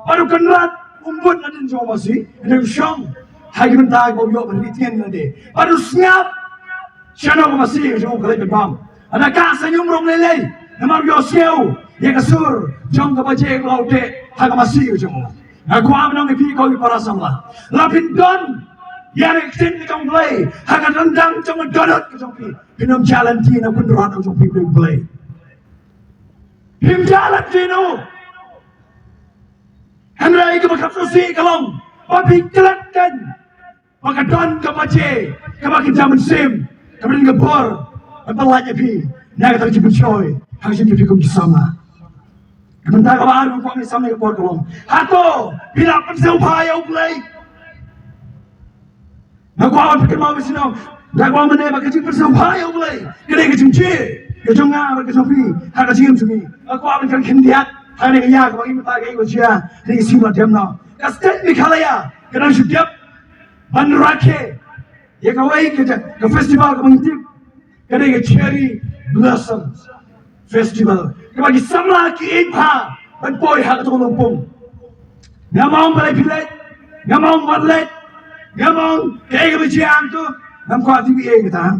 A: Baru kenrat umbut ada ujung masih. Ada syong. Hai mentah kau yo penelitian nanti. Baru senyap. Siapa yang masih jauh kelai berbam. Ada kasa nyumrong lelai. Nama Yosef yang kesur. Jom kebaca laut dek. Hak masih jauh. Aku am nang ipi kau para samla. Lapin don yang ekstrim ke jong play hakan rendang jong donut ke jong pi pinam jalan ti na pun rat jong pi play pim jalan ti no Henry ke bakap susi kalong papi kelat kan pakadon ke pace ke makin zaman sim ke makin gebor pelanya pi nak tak jemput coy hang sim pi kum sama kementar ke bahan ko ni sama ke bor kalong hato bila penseu payau play nak kuat fikir mau bersino nak kuat mana bagi jing persau payau play kene ke jingci ke jonga ke sofi hak jing sumi aku akan kan kendiat hari ke ya ke bagi mata ke wajia ni sima demno ka state mi khalaya kana shudyap ban rakhe ye ka wai ke festival ke mengintip kene ke cherry blossom festival ke bagi samla ki ikha ban poi hak tu lumpung ngamong balai pilai ngamong wadlet ngamong kayak berjiang tu, nam kuat TV kita.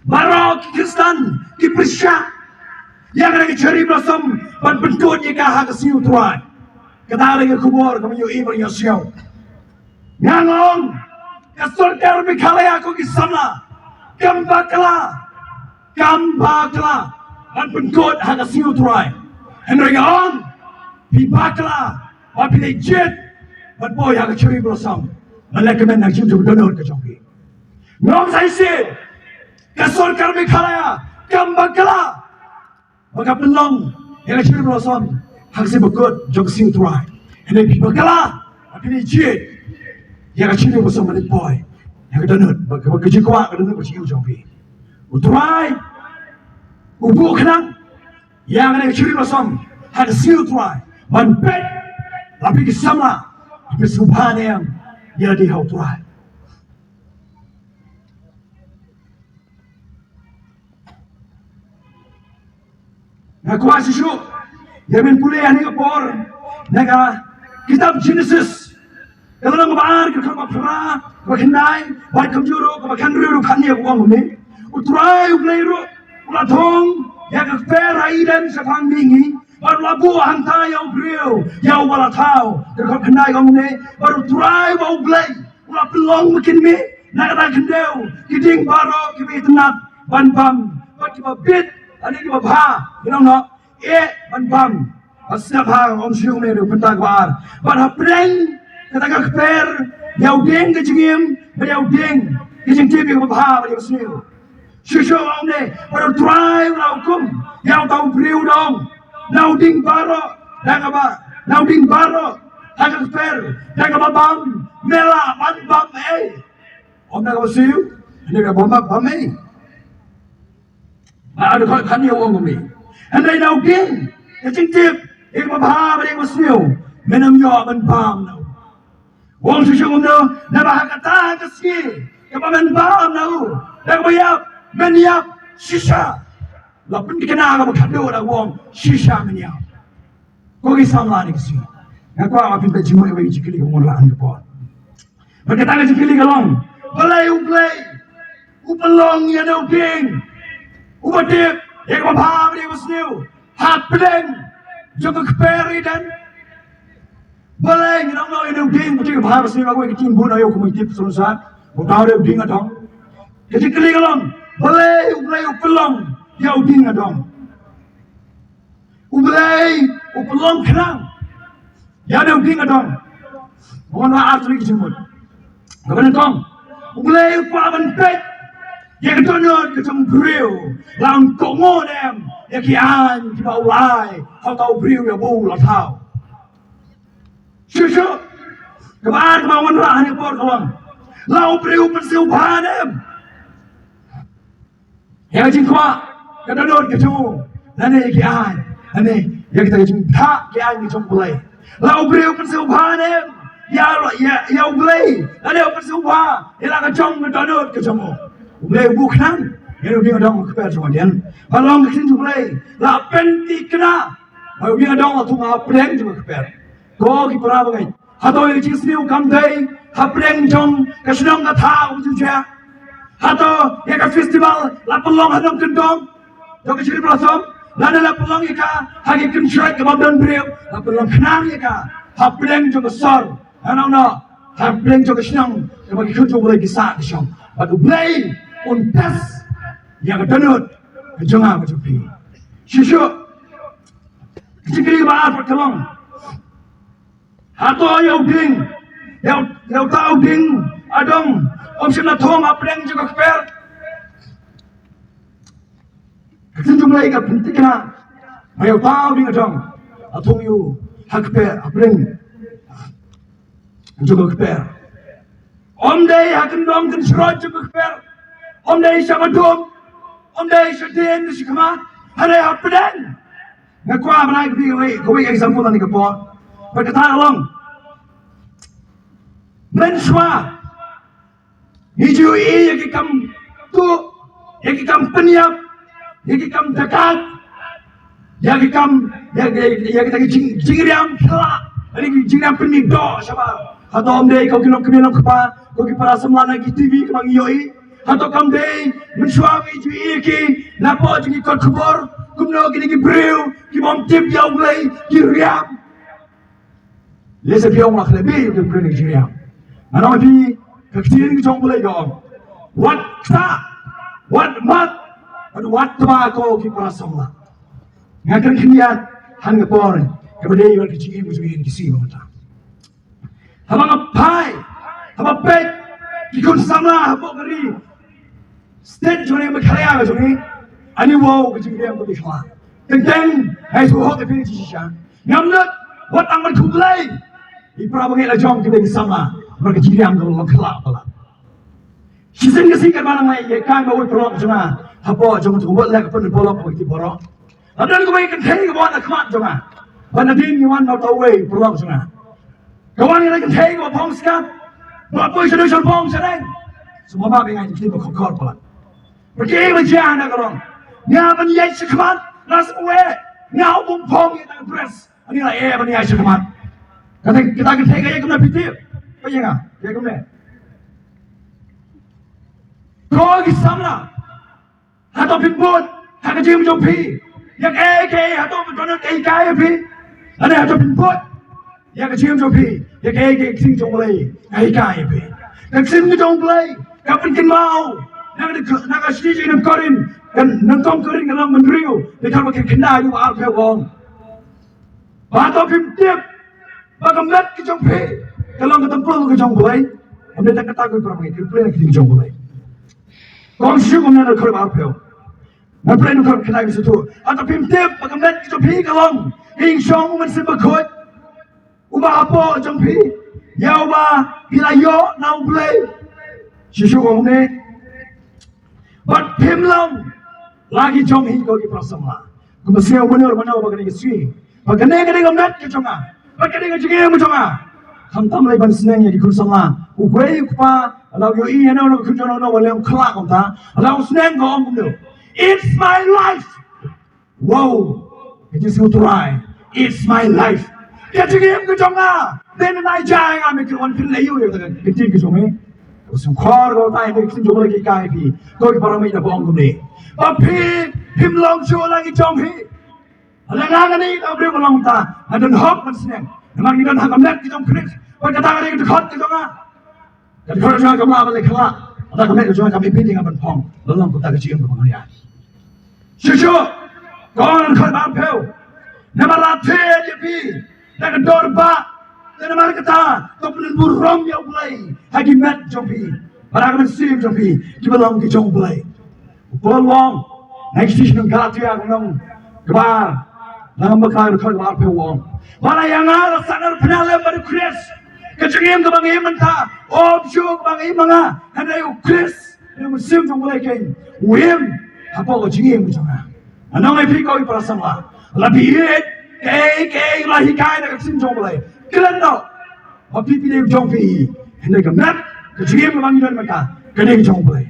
A: Barok Kristan ki persya, yang ada cherry blossom, ban bentuk jika hak siu tuai. Kita lagi kubur kami yo ibar yo siu. Ngangong, kasur karbi khalaya aku ki samla, kambakla, ban bentuk hak siu tuai. Henry on, pibakla, wapi legit, ban boy hak cherry blossom. Melakukan nak jumpa donor ke jombi. Ngom saya sih, kasur kami kaya, kambakala, maka pelong yang cerita blossom, hak si berkut jom siu tuai. Hendak pibakala, tapi ni jid, yang cerita blossom manik boy, yang donor, maka kejikuan ke donor berciu jombi. Utuai, ubu kenang, yang ada cerita blossom, hak siu tuai, manpet, tapi kisama, tapi subhanallah. Dia di hau tuai. Nak kuat sisu, dia min pulih ni kapor, nak kitab Genesis. Kalau nak baar, kalau nak perah, kalau kendai, baik kamjuro, kalau kenduru kani aku angum ni. Utrai ublairu, ulatong, yang keper aidan sepang mingi. Baru labu hantar yang beriu, yang wala tahu. Kalau kendai kamu ni, baru try bau belai. Ulah pelong makin mi, nak kata kendau. Kiding baru kimi tenat, ban bam. Bat kiba bit, ani kiba bah. You know, ban bam. Asnap hang om siung ni du pentak bar. Bat hapreng, kata keper, yau ding ke jengim, yau ding. Kijing tibi kiba bah, yau siu. Susu om ni, baru try ulah hukum, yang tahu beriu dong. Nauding baro, dagaba, nauding baro, agak fair, dagaba bam, mela, bam, Om dagaba siu, ini dagaba bam, Ada kau kani awang kami. Andai nauding, kecing tip, ikut baham, ikut siu, menam yo ban bam nau. Wong susu umno, nabah kata keski, kepaman bam nau, dagaba yap, menyap, sisa. Lapun dikena agak berkado dah wong sisa meniap. Kau kisah melani kesini. Aku akan pinta cuma ibu cikili kemulaan kepot. Berkata ke cikili kalong, balai ublai, upelong yang nauding, ubadip, yang kepaham dia besniu, hapdeng, jumpa keperi dan balai yang nauding, betul kepaham besniu aku ikin pun ayo kumitip selesai, tahu dia uding adong. Cikili kalong, balai ublai upelong. Yau ding adong. Ublay, upelong kerang. Ya yau ding adong. Mohon maaf tadi kejemut. Kapan kong? Ublay upaman pet. Ya ketonot kecem beriu. Lang kongo dem. Ya kian kiba ulai. Kau tahu beriu ya bau lah tahu. Susu. Kapan kemauan lah ni por kalong. Lau beriu persiupahan dem. Ya jingkwa. Kata dot ke tu, nane kian, nane ya kita jumpa tak kian kita mulai. Lau beriu persiupahan ya mulai, nane persiupahan, ilang kacang ke dot ke tu, mulai bukan, ya dia dong keper semuanya. Balong ke sini mulai, la penti kena, dia dong tu ngapeng cuma keper. Kau kipara bagai, atau yang cisniu kamdai, hapeng jong, kesenang kata ujungnya, atau yang ke festival, la pelong hadam kendong. Jom cerita blossom, lada la pulang ika, hagi kencerai kebab dan beriu, la pulang kenang ika, hapeleng jom besar, anak hak bleng jo kesnang ke bagi kerja boleh kisah kesong batu bleng untas yang kedanut kejonga kejupi shishu jikri ba perkelong hato yau ding yau tau ding adong om sina thong apleng jo keper kesenjung lagi ke pentingna yau tau ding adong athong yu hak per apleng jo keper om dei hakan dong kan sroj jo keper om dei sama dom om dei sedin si kama hare apden ngakwa manai ko example ni ke po berkata long menswa hiju yaki kam tu yaki kam penyap yaki kam dekat yaki kam yaki tagi jingriam kela ini jingriam pening do sabar atau om dei kau kena keminam kepa kau kipara semlana ki TV kemang yoi atau kam dei menswa hiju yaki napo jingi kot kubor kumno kini ki breu ki mom tip yau mulai ki riam lesa piong lah lebih ke breu ki riam mana di kekecilan kita boleh gom. Wat ta, wat mat, wat tobacco kita semua. Ngakan kiniat han ngapore kepada iwan kecil musuhin kisi mata. Habang apai, habang pet kikun samla habang keri. State jone berkarya ke jone. Ani wow kecil dia aku diklah. Tentang hai suhok ke pilih Kishan. Ngamlat wat angman kublai. Iprabangnya lajong kita sama. Mereka jiram kalau kelak pelak. Kisah ni kan mana mai ye kan bawa pelak cuma. Apa cuma tu buat lagi pun pelak pun kita borok. Ada ni kau ikan teh kau nak kemat cuma. Mana din you want not away pelak cuma. Kau ni ikan teh kau pong sekat. Apa yang sudah pong sedang. Semua bapa ingat kita berkokor pelak. Pergi macam mana kalau? Nyaman ye sekemat nas away. Nyau pun pong ye tak press. Ini lah ye mana ye sekemat. Kata kita ikan teh kaya kena pitip. Apa yang ah? Dia kemana? Kau kisahlah. Atau pinbot, atau jim jopi, yang atau betul kaya pi. Ada atau pinbot, yang jim jopi, yang sing jomlay, kaya pi. Yang sing jomlay, yang penting mau, yang sini yang korin, dan nangkong korin yang menriu, dia kalau makin kena you out here wrong. Atau pinbot, bagaimana jopi? Kalau kita perlu ke jong boleh, anda tak kata kau berapa itu perlu kita jong boleh. Kau syukur mana nak kerja apa? Nak perlu nak kena itu tu. Atau pimtip, bagaimana kita pergi kalau ing syong umat sebekut, ubah apa jong pergi? Ya ubah bila yo nak boleh. Syukur mana? But pimlang lagi jong hidup kita bersama. Kau mesti benar bagaimana kita. Bagaimana kita nak kita jong? Bagaimana kita jong? Hantam lagi bansennya di kursama. Ubai kupa, alau yo iya na nak kerja na wala yang kelak kau ta. Alau seneng kau om tu. It's my life. Wow, it is so dry. It's my life. Ya jadi kerja na. Then naik jaya kami kerja pun layu ya tak. Kecil kerja ni. Usung khor kau ta ini kerja boleh kikai pi. Kau kiparang ni dah bohong ni. Tapi himlong show lagi jom hi. Alang ni kau beri belong ta. Ada hok banseneng. Memang kita nak kamlet kita kris. Kau kata kali kita khot kita ngah. Jadi kalau jangan kamu apa lagi kelak. Ada kamlet jangan kami pilih dengan pong. Lalu kita kecil untuk pengajian. Susu, kau nak khot apa? Nama latih je pi. Nak dorba. Nama kata kau perlu burung ya ulai. Hagi mat jopi. Para kami sim jopi. Kita belum kita ulai. Belum. Next season Galatia kau kebar. Nama bekal khot apa wong. Mana yang ada sanar penyalem baru Chris. Kecengim ke bang Imanta. Obsyo ke bang Imanga. Hendak you Chris. Yang musim jom boleh kain. Wim. Apa kau cengim ke jangan. Anong ay pikaw iparasam lah. Labiit. Kay lahi kaya na kaksim jom boleh. Kailan no. Mapipili yung jom pi. Hendak kamat. Kecengim ke bang Iman maka. Kaya jom boleh.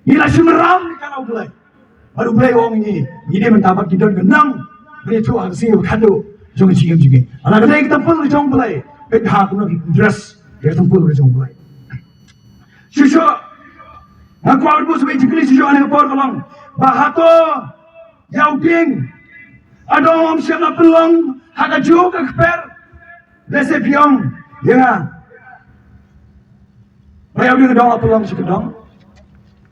A: Ila simeram ni kanau boleh. Baru boleh orang ini. Ini mentapak kita genang. Ini tu ang singap kado. Jangan cium juga. Anak kita tempel ke jong belai. Hak nak dress. Kita tempel ke jong belai. Susu. Aku awak bos bayi cikli susu anak por kalang. Bahato. Yauding. Ada orang siapa pelang. Hak juga keper. Lesep yang. Ya. yang dia kedong apa long si kedong.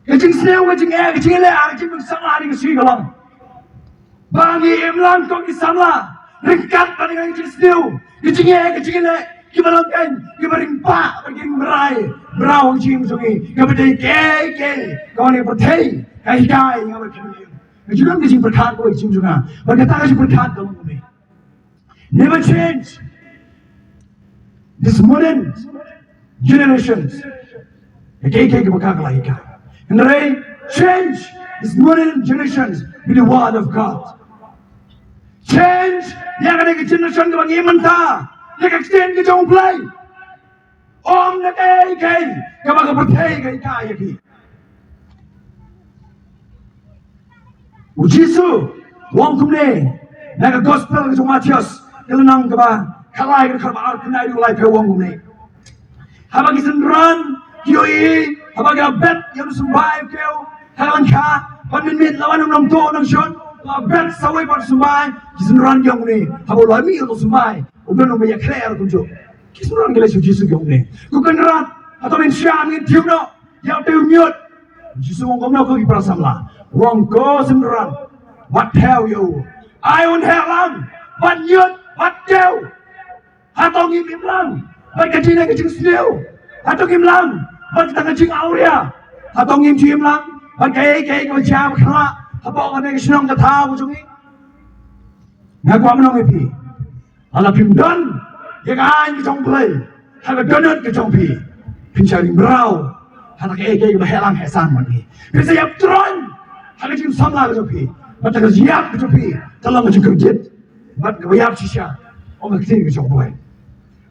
A: Kecing sel, kecing kecing le, kecing bersama ni kecing kelang. Bangi emlang kau kisama, ringkat pada kecing sel, kecing le, kibalang kan, kibaring pa, kibaring berai, berau kecing sungi, kebedai kau ni bertei, kai yang berkini. Kecing berkat kau kecing juga, berkata kecing berkat kau ni. Never change. This modern generations, and they change this modern generations with the word of God. Change yang ada ke generation ke bagi mynta, yang extend ke jong play. Om na ke bagi bertei ke lagi. Ujisu, wong kumne, naga gospel ke jong Matius, kelenang ke ba, kalai ke kalbar kenai ulai ke wong kumne. Habang isenran, kioi, habang bet yang sumbai kau, halang ka, pamin lawan ng to ng shon, bet saway par sumbai, isenran yang ni, habang lami yang sumbai, uban ng may clear kunjo. Isenran gila si Jesus yang ni. Kukanrat, atau min siya min tiuno, yang tiunyot. Jesus wong kau nak kau iprasamla, wong kau isenran, what hell you? I won't hell lang, what nyot, what kau? Hatong imlang. Baik kecil kecil sendiri, atau kimlang, baik kita kecil aulia, atau kimlang, baik kau jam kala, apa orang yang senang kata ujungi, ngaku amnong ipi, ala pimdan, yang aing kecong play, haga donut kecong pi, pincari berau, haga kau berhelang hesan mani, bisa yap tron, haga cim samla kecong pi, baik haga siap kecong pi, telah kecong kerjit, baik kau yap sisa, orang kecil kecong play,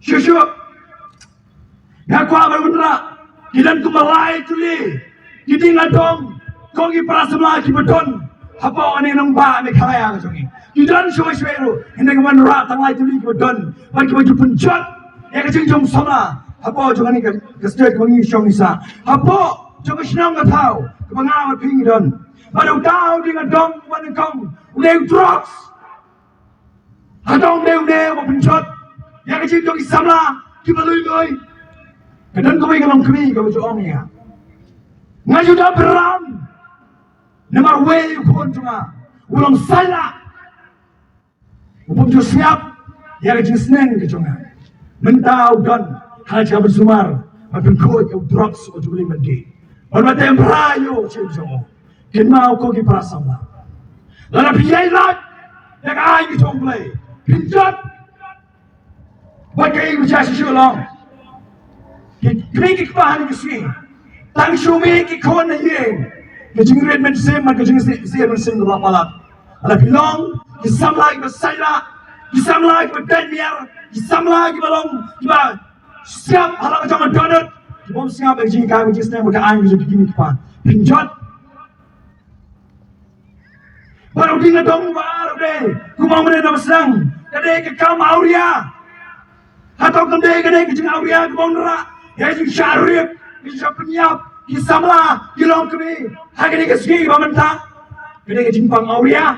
A: syusyuk. Ngaku apa benda? Kidan kumalai tuli, kidi ngadong, kongi prasma kibedon, apa ane namba me kaya ngajongi. Kidan shoi-shoiru, hendak manra tanglai tuli kibedon, bagi baju penjat, yang kecing jom sama, apa jongani kesejak kongi shongisa, apa jong senang ngatau, kebangawat pingdon, baru tahu dengan dong wanekong, udah drugs, hadong udah penjat, yang kecing jong isama, kibalui. Kadang kau ingin kami kau berjuang ya. Ngaju dah beram. Nomor way pun cuma ulang salah. Upam tu siap. Ya kecil seneng kecungan. Mentau dan hal cakap bersumar. Makin kau kau drugs kau beli mandi. Orang macam berayu cakap. Kenal kau kiprasam lah. Lalu piyai lag. Yang aing kecung play. Pinjat. Bagai macam sesuatu. Kini kepahan kesi, tang shumi kikon na ye, kecing red men sem, kecing sem men sem dua palat. Ada pilong, kisam lagi bersayla, kisam lagi berdenmiar, kisam lagi balong, kiba siap halang jangan donut, kibom siap kecing kau kecing sem muda aing kecing kini kepahan, pinjat. Baru tinggal dong baru deh, kumau mereka bersenang, kadai kekal mauria, atau kadai kecing auria kumau nerak. Ya jing syarif, kisah penyap, kisah mela, kilong kami, hari ini kesegi bamenta, kini ke Jingpang aulia,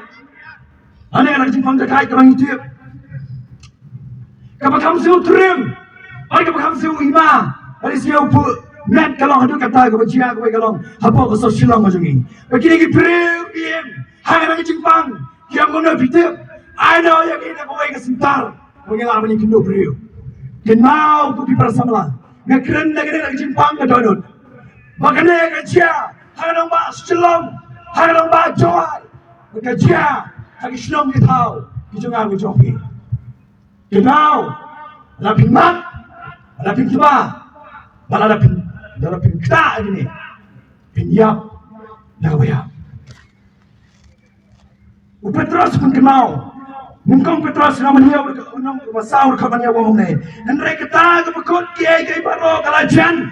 A: ane anak Jingpang terkait kemang itu, kapakam siu trim, ane kapakam siu ima, ane siu pu, net kalong hadu kata kebajian kau kalong, apa kesal silang macam ini, begini ke premium, hari anak Jingpang, kiam kau nak fitip, ada yang ini kau yang kesentar, mengelah banyak kendo premium, kenal tu dipersamlah. Ngakren lagi Jingpang ke donut. Makanya kerja, harang ba selom, harang ba joy. Kerja, hari selom kita tahu, kita ngaku jopi. Kenal, lapin mat, lapin tiba, bala lapin kita ini, pinyap, dah bayar. Upetras pun kenal. Mungkin Petrus nama dia orang masau kabarnya wong ni. Henry kata kepekut kiai baru kalajan.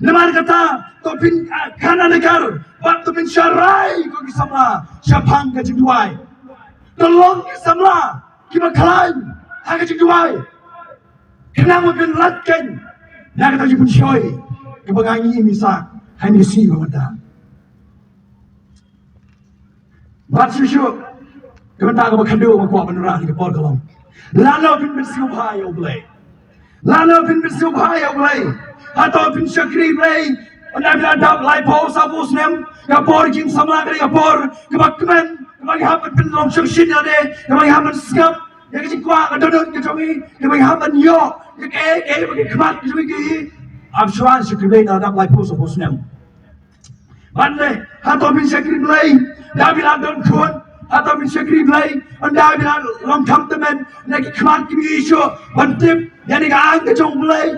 A: Lemar kata topin kanan negar, waktu pin syarai kau kisamla, siapang kecik duai. Tolong kisamla, kiba kalain, hang kecik duai. Kenapa pin latkan? Nak kata jipun syoi, kebangangi misa, hanya si wamada. Mat syusyuk. Kementak apa kado makwa beneran ke por kolong. Lalu pin bersiup hai oblay. Lalu pin bersiup hai oblay. atau bin syakri play anda bila dap lai po sabus nem kapor jing samla kali kapor kebakmen kebagi haman bin long shin ade kebagi haman skap yang kecik kuat kedodon kecomi kebagi haman yo ke bagi kemat kecomi ke absuan syakri play dap lai po sabus nem Bande, atau bin syakri play dah bila don kuat atau bin syakri play anda bila long kam temen nak kemat kimi isu bantip yang ni ang kecong play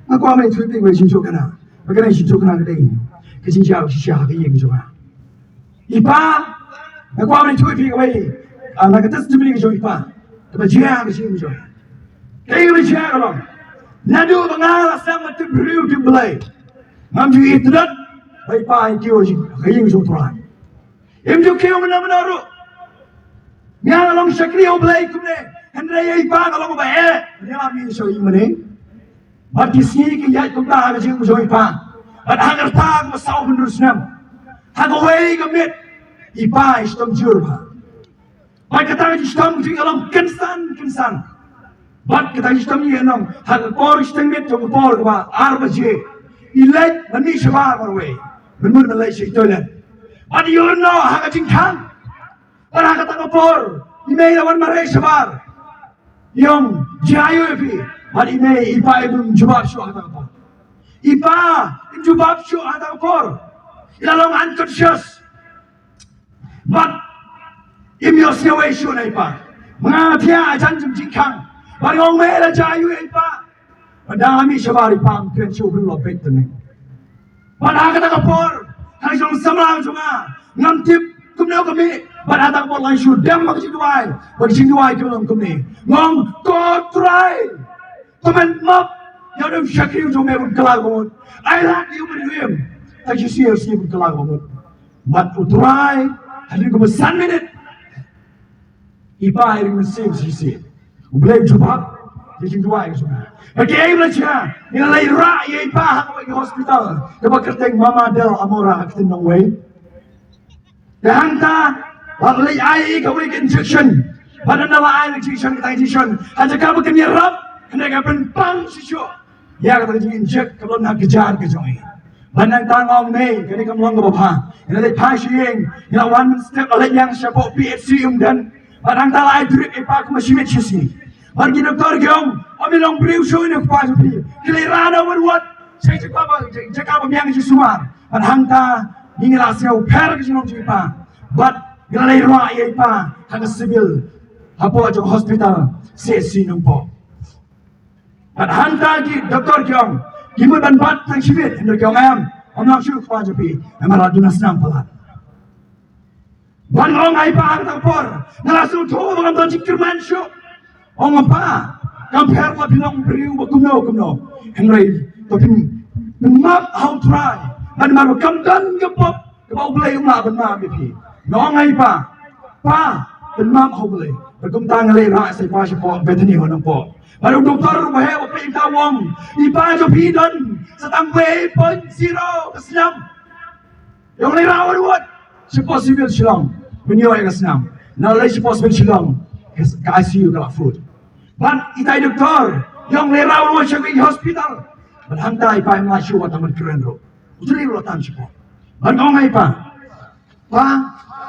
A: aku amin tu pi wei xin chu kana bagaimana xin chu kana kedai ke xin xiao xi xia ke yeng chu ma ipa aku amin tu pi wei nak ke testimoni ke chu ipa tapi jia ke xin chu ke ke jia ke long nadu bangala sama tu beriu tu play ngam ju itrat bai pa kio ji ke yeng chu trai em ju kio mana ru yang long syakri play kumne Henry ipa kalau mau bayar, dia ambil soal ini. Bagi sini kita itu dah macam soal ipa. Ada hangar tang masau menerusnya. Hangar way kemit ipa istam jurba. Bagi kita istam juga dalam kensan. Bagi kita istam ni enam hangar por istam mit jom por keba arba je. Ilek mani sebar berway. Benar Malaysia itu lah. Bagi you know hangar Jingpang. Orang kata kapor. Email awan marai sebar. Yang jaya pi, hari ini ipa itu jawab syuk ada apa? Ipa itu jawab syuk ada apa? Dalam unconscious, but emosi away syuk na ipa. Mengatia ajan Jingpang, bagi orang mela jaya ipa. Pada kami sebar ipa mungkin syuk belum lebih tenang. Pada kata kapor, hari jom samalang cuma ngantip kumnau kami. Pada tak boleh sudah bagi cintuai dalam kami. Ngom kau try, teman map yang ada syakir jom yang berkelag bangun. I like you beriam, tak sih berkelag bangun. Mat try, hari kau besan minit. Ipa hari mesin sih. Boleh jawab, jadi cintuai semua. Bagaimana cia? Yang lain rak ya ipa hak di hospital. Kau kerteng mama del amora hak tenang way. Dan ta. Walau air kau beri injection, pada nala air injection kita injection, hanya kau beri nyerap, hendak kau pang sisu, ya kau beri inject kalau nak kejar kejoi. Bandang tangong ni, kau ni kau melong kau apa? Yang ada pasien, yang one step oleh yang siapa PhD dan bandang tala air drip ipak masih macam Bagi doktor kau, kami long beri usul ni kau pasal kelirana berbuat, saya cakap apa yang semua, bandang ta ingin rasa upper kejauh jipa, but Galai ruak ia ipa hanya sibil, apa aja hospital sesi nampak. Dan hantar di doktor kiong, kimun dan bat tang sibit hendak kiong ayam, nak syuk apa japi, emang dunas nampak. Ban orang ipa hang por, nalasu tu orang tu cikirman syuk, orang apa? Compare lah bilang beriu kumno, hendak tapi memang how try, dan malu kamdan kepop, kepop belai umlah benar bipi. Nong ai paเป็นมามเขาเลยแต่กุมตังเลยระใส่ป้าเฉพาะเวทนีหัวน้องปอมาดูdoktorมาให้ว่าเป็นตาวงอีป้าจะพีดันสตังเวปนซีโร่กสนามyangเลยราวันวัดเฉพาะซีวิลชิลองเป็นย่อยกสนามนั่นเลยเฉพาะซีวิลชิลองกับไอซียูกับฟูดบัดอีตายdoktor yangเลยราวันวัดเฉพาะที่ hospital บัดหันตายไปมาชัวร์ทำมันเคลื่อนรู้อุตส่าห์เราทำเฉพาะบัดน้องไงป้า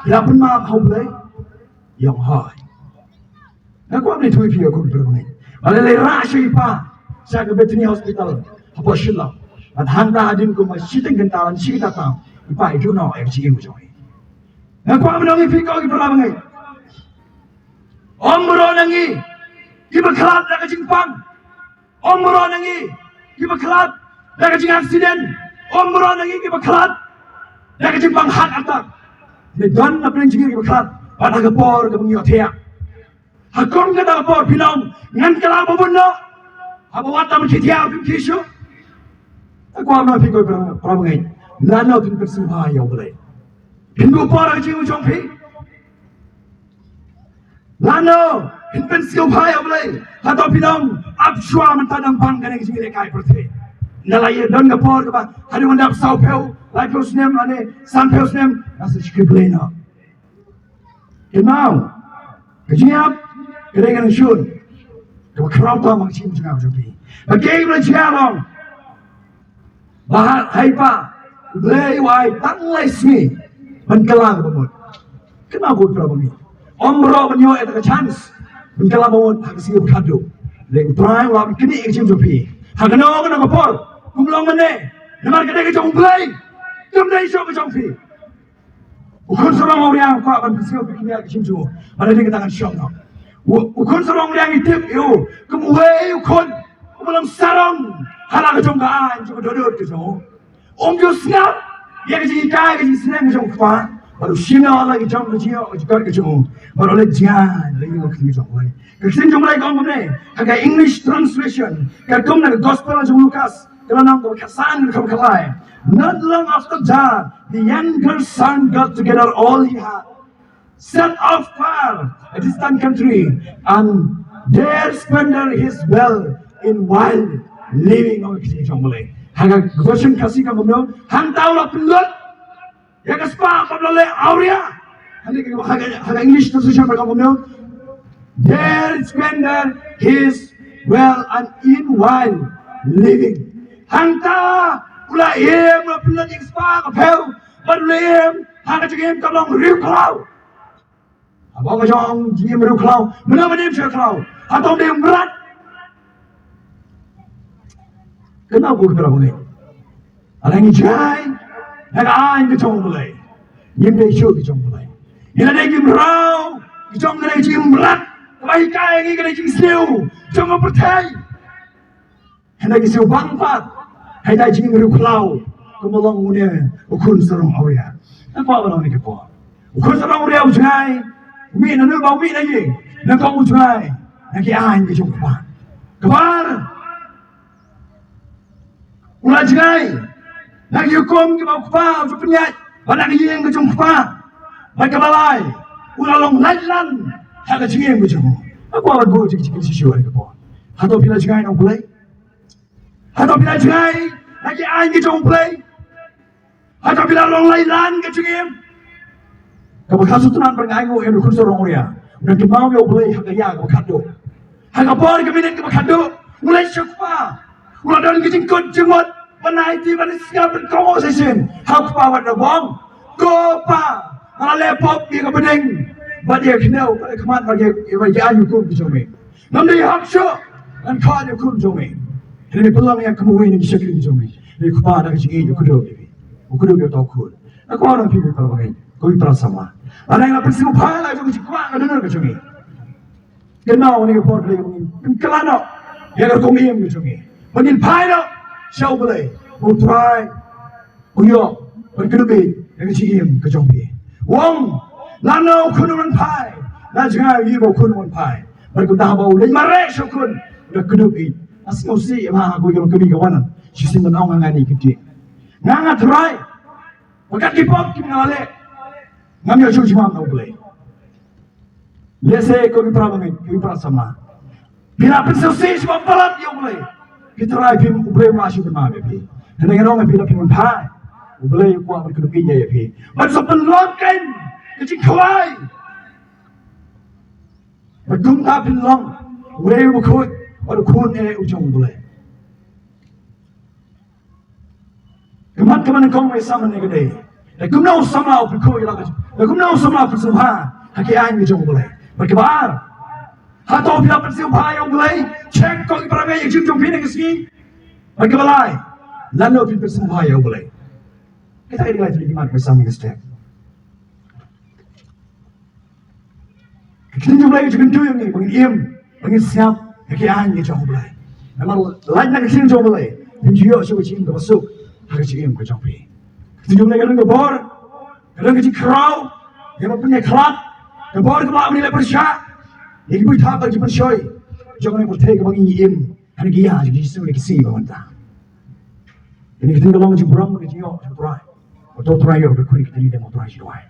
A: Bila pun maaf kau boleh, yang hai. Aku ambil tuai pihak aku berani. Kalau lerah siapa, saya ke Bethany Hospital, apa silau. Dan hantar hadin ku masih tinggal talan sih datang. Ipa itu nak sih macam ni. Aku ambil lagi pihak aku berani. Om beronangi, kita kelab dah Jingpang. Om beronangi, kita kelab dah Jing accident. Om beronangi, kita kelab dah Jingpang hat attack. Don apa yang jadi berkat pada kapor ke mengiut dia. Hakon kata kapor pinong ngan kelapa benda. Apa wata mencitia pun kisu. Aku ambil fikir perangai. Lana pun bersumpah ya boleh. Pintu por aja ujung pi. Lana pun bersumpah ya boleh. Atau pinong absua mentadang pangkan yang jadi kai perti. Nalai don kapor ke ba. Hari mendap saupel. Like your name, ane, san pels name, that's a scribbling up. Now, kejiap, kedengaran syun, kalau crowd tu macam macam apa jadi. Bagaimana jalan, Bahat haipa lei wai tang lai smi menkelang bemut. Kenapa berapa ni? Omro menyo eta ka chance menkelang bemut hak sing berkado. Leng try wa kini ejim jopi. Hagano kana ngapor kumlong mene. Namar kede ke jong play. Tum dai so ke jong pi. Ukun sarong orang ko ban bisio pikini ak ejim jo. Mana dia tangan syok no. Ukun sarong orang itip yo. Kumwe ukun kumlong sarong hala ke jong ka an jo dodot ke jong. Yo snap, ya ke kai ke snap ke jong fa, baru sina lagi jong ke jio ke jong, baru le jan lagi ke jong lai. Ke sin jong lai kong ne, ka English translation, ka kom na gospel jong Lukas, kalau nang ko Kishan ke kalai. Not long after that, the younger son got together all he had, set off far a distant country, and there squandered his wealth in wild living of jong lai. Hanga version Khasi ka mumno hang tau la penlut ya ka spa ka le auria hanga English translation ka mumno there squander his well and in wild living hang ta ula em la penlut ing spa ka pheu ban lem hanga jeng ka long riu klau abang jong jiem riu klau mana mana che klau atau dem berat. Kenapa berapa ni? Ada yang jai, ada yang kecong mulai, yang besok kecong mulai. Yang ada yang merau, kecong kena kecing berat, baik kaya yang kena kecing siu, kecong bertai. Yang ada siu bangpat, yang ada kecing meruklau, kemulang mulia, ukun sarong awya. Apa orang ni kepo? Ukun sarong awya ujai, mi nanu bau mi lagi, nakong ujai, lagi yang kecong kepan. Kepan. Ulah jengai, lagi hukum ke bawah kupa, untuk penyat, pada yang ke jom kupa, baik balai, ulah long lan, hak jengai ke jom. Aku awak go jik sisi orang ke bawah. Hatau bila jengai nak play, hatau bila jengai, lagi aing ke jom play, hatau bila long lan ke jengai. Kamu kasut tunan berengaingo yang dukun sorong dia, dan kemau yang play hak yang ke kado, hak apa ke minit ke kado, mulai syukpa. Ulah dalam kejengkut jemut menaiki pada siap berkonversation hak pawat nabong kopa ala lepop dia ke bedeng badia kenal pada kemat bagi ayu kum jome namde hak syo dan kaya kum jome ini peluang yang kamu ini bisa kiri jome ini kepada kejengkut ukudo dia tahu kul aku orang pilih kalau bagai kau perasama ada yang lapis upah lah jome kuat ada ke jome kenal ni por lagi kelano ya kau ngiem jome Pagin paano siya ubulay, utray, uyo, pagkalubi, nagasiim, kajongpi. Wong, lanaw kunuman pay, najangay ibo kunuman pay. Pagkutahabaw, lingmare siya kun, nagkalubi. As mo si, mahagoy yung kabigawanan, siya sinanaw nga ni kiti. Nga try, pagkakipog, kimingali, nga miyo siya jimam na ubulay. Lese, kung iparabangin, kung iparasama. Pinapin siya siya, pampalat yung ubulay. Kita rai pim ublay masih bermain pi. Hendak orang yang pim pai, ublay kuat berkedupinya ya pi. Macam penlongkan, kecik kawai. Bergum tak penlong, ublay berkut, baru kun ujung ublay. Kemat kau mesam negeri. Kum nau sama berkut yang lagi. Kum nau sama bersumha, haki ain ujung ublay. Berkebar. Hatau bila persiupan yang mulai, cek kau ibaratnya yang jom pinang kesini, bagi balai, lalu bila persiupan yang mulai. Kita ini lagi gimana bersama dengan step. Kita mulai juga tu yang ni, bagi siap, bagi yang jom mulai. Memang lain nak kesini jom mulai, penjual siapa cium ke masuk, harus cium ke jom pi. Kita mulai kadang kebor, kadang kecil kerau, yang punya kelak, kebor kebor menilai persyak. Yang ibu tak bagi persoy, jangan yang bertega bagi im, hari dia jadi semua kisi bawanta. Ini kita kalau macam berang macam yo, macam try, atau try yo berkulit kita ni demo try siapa.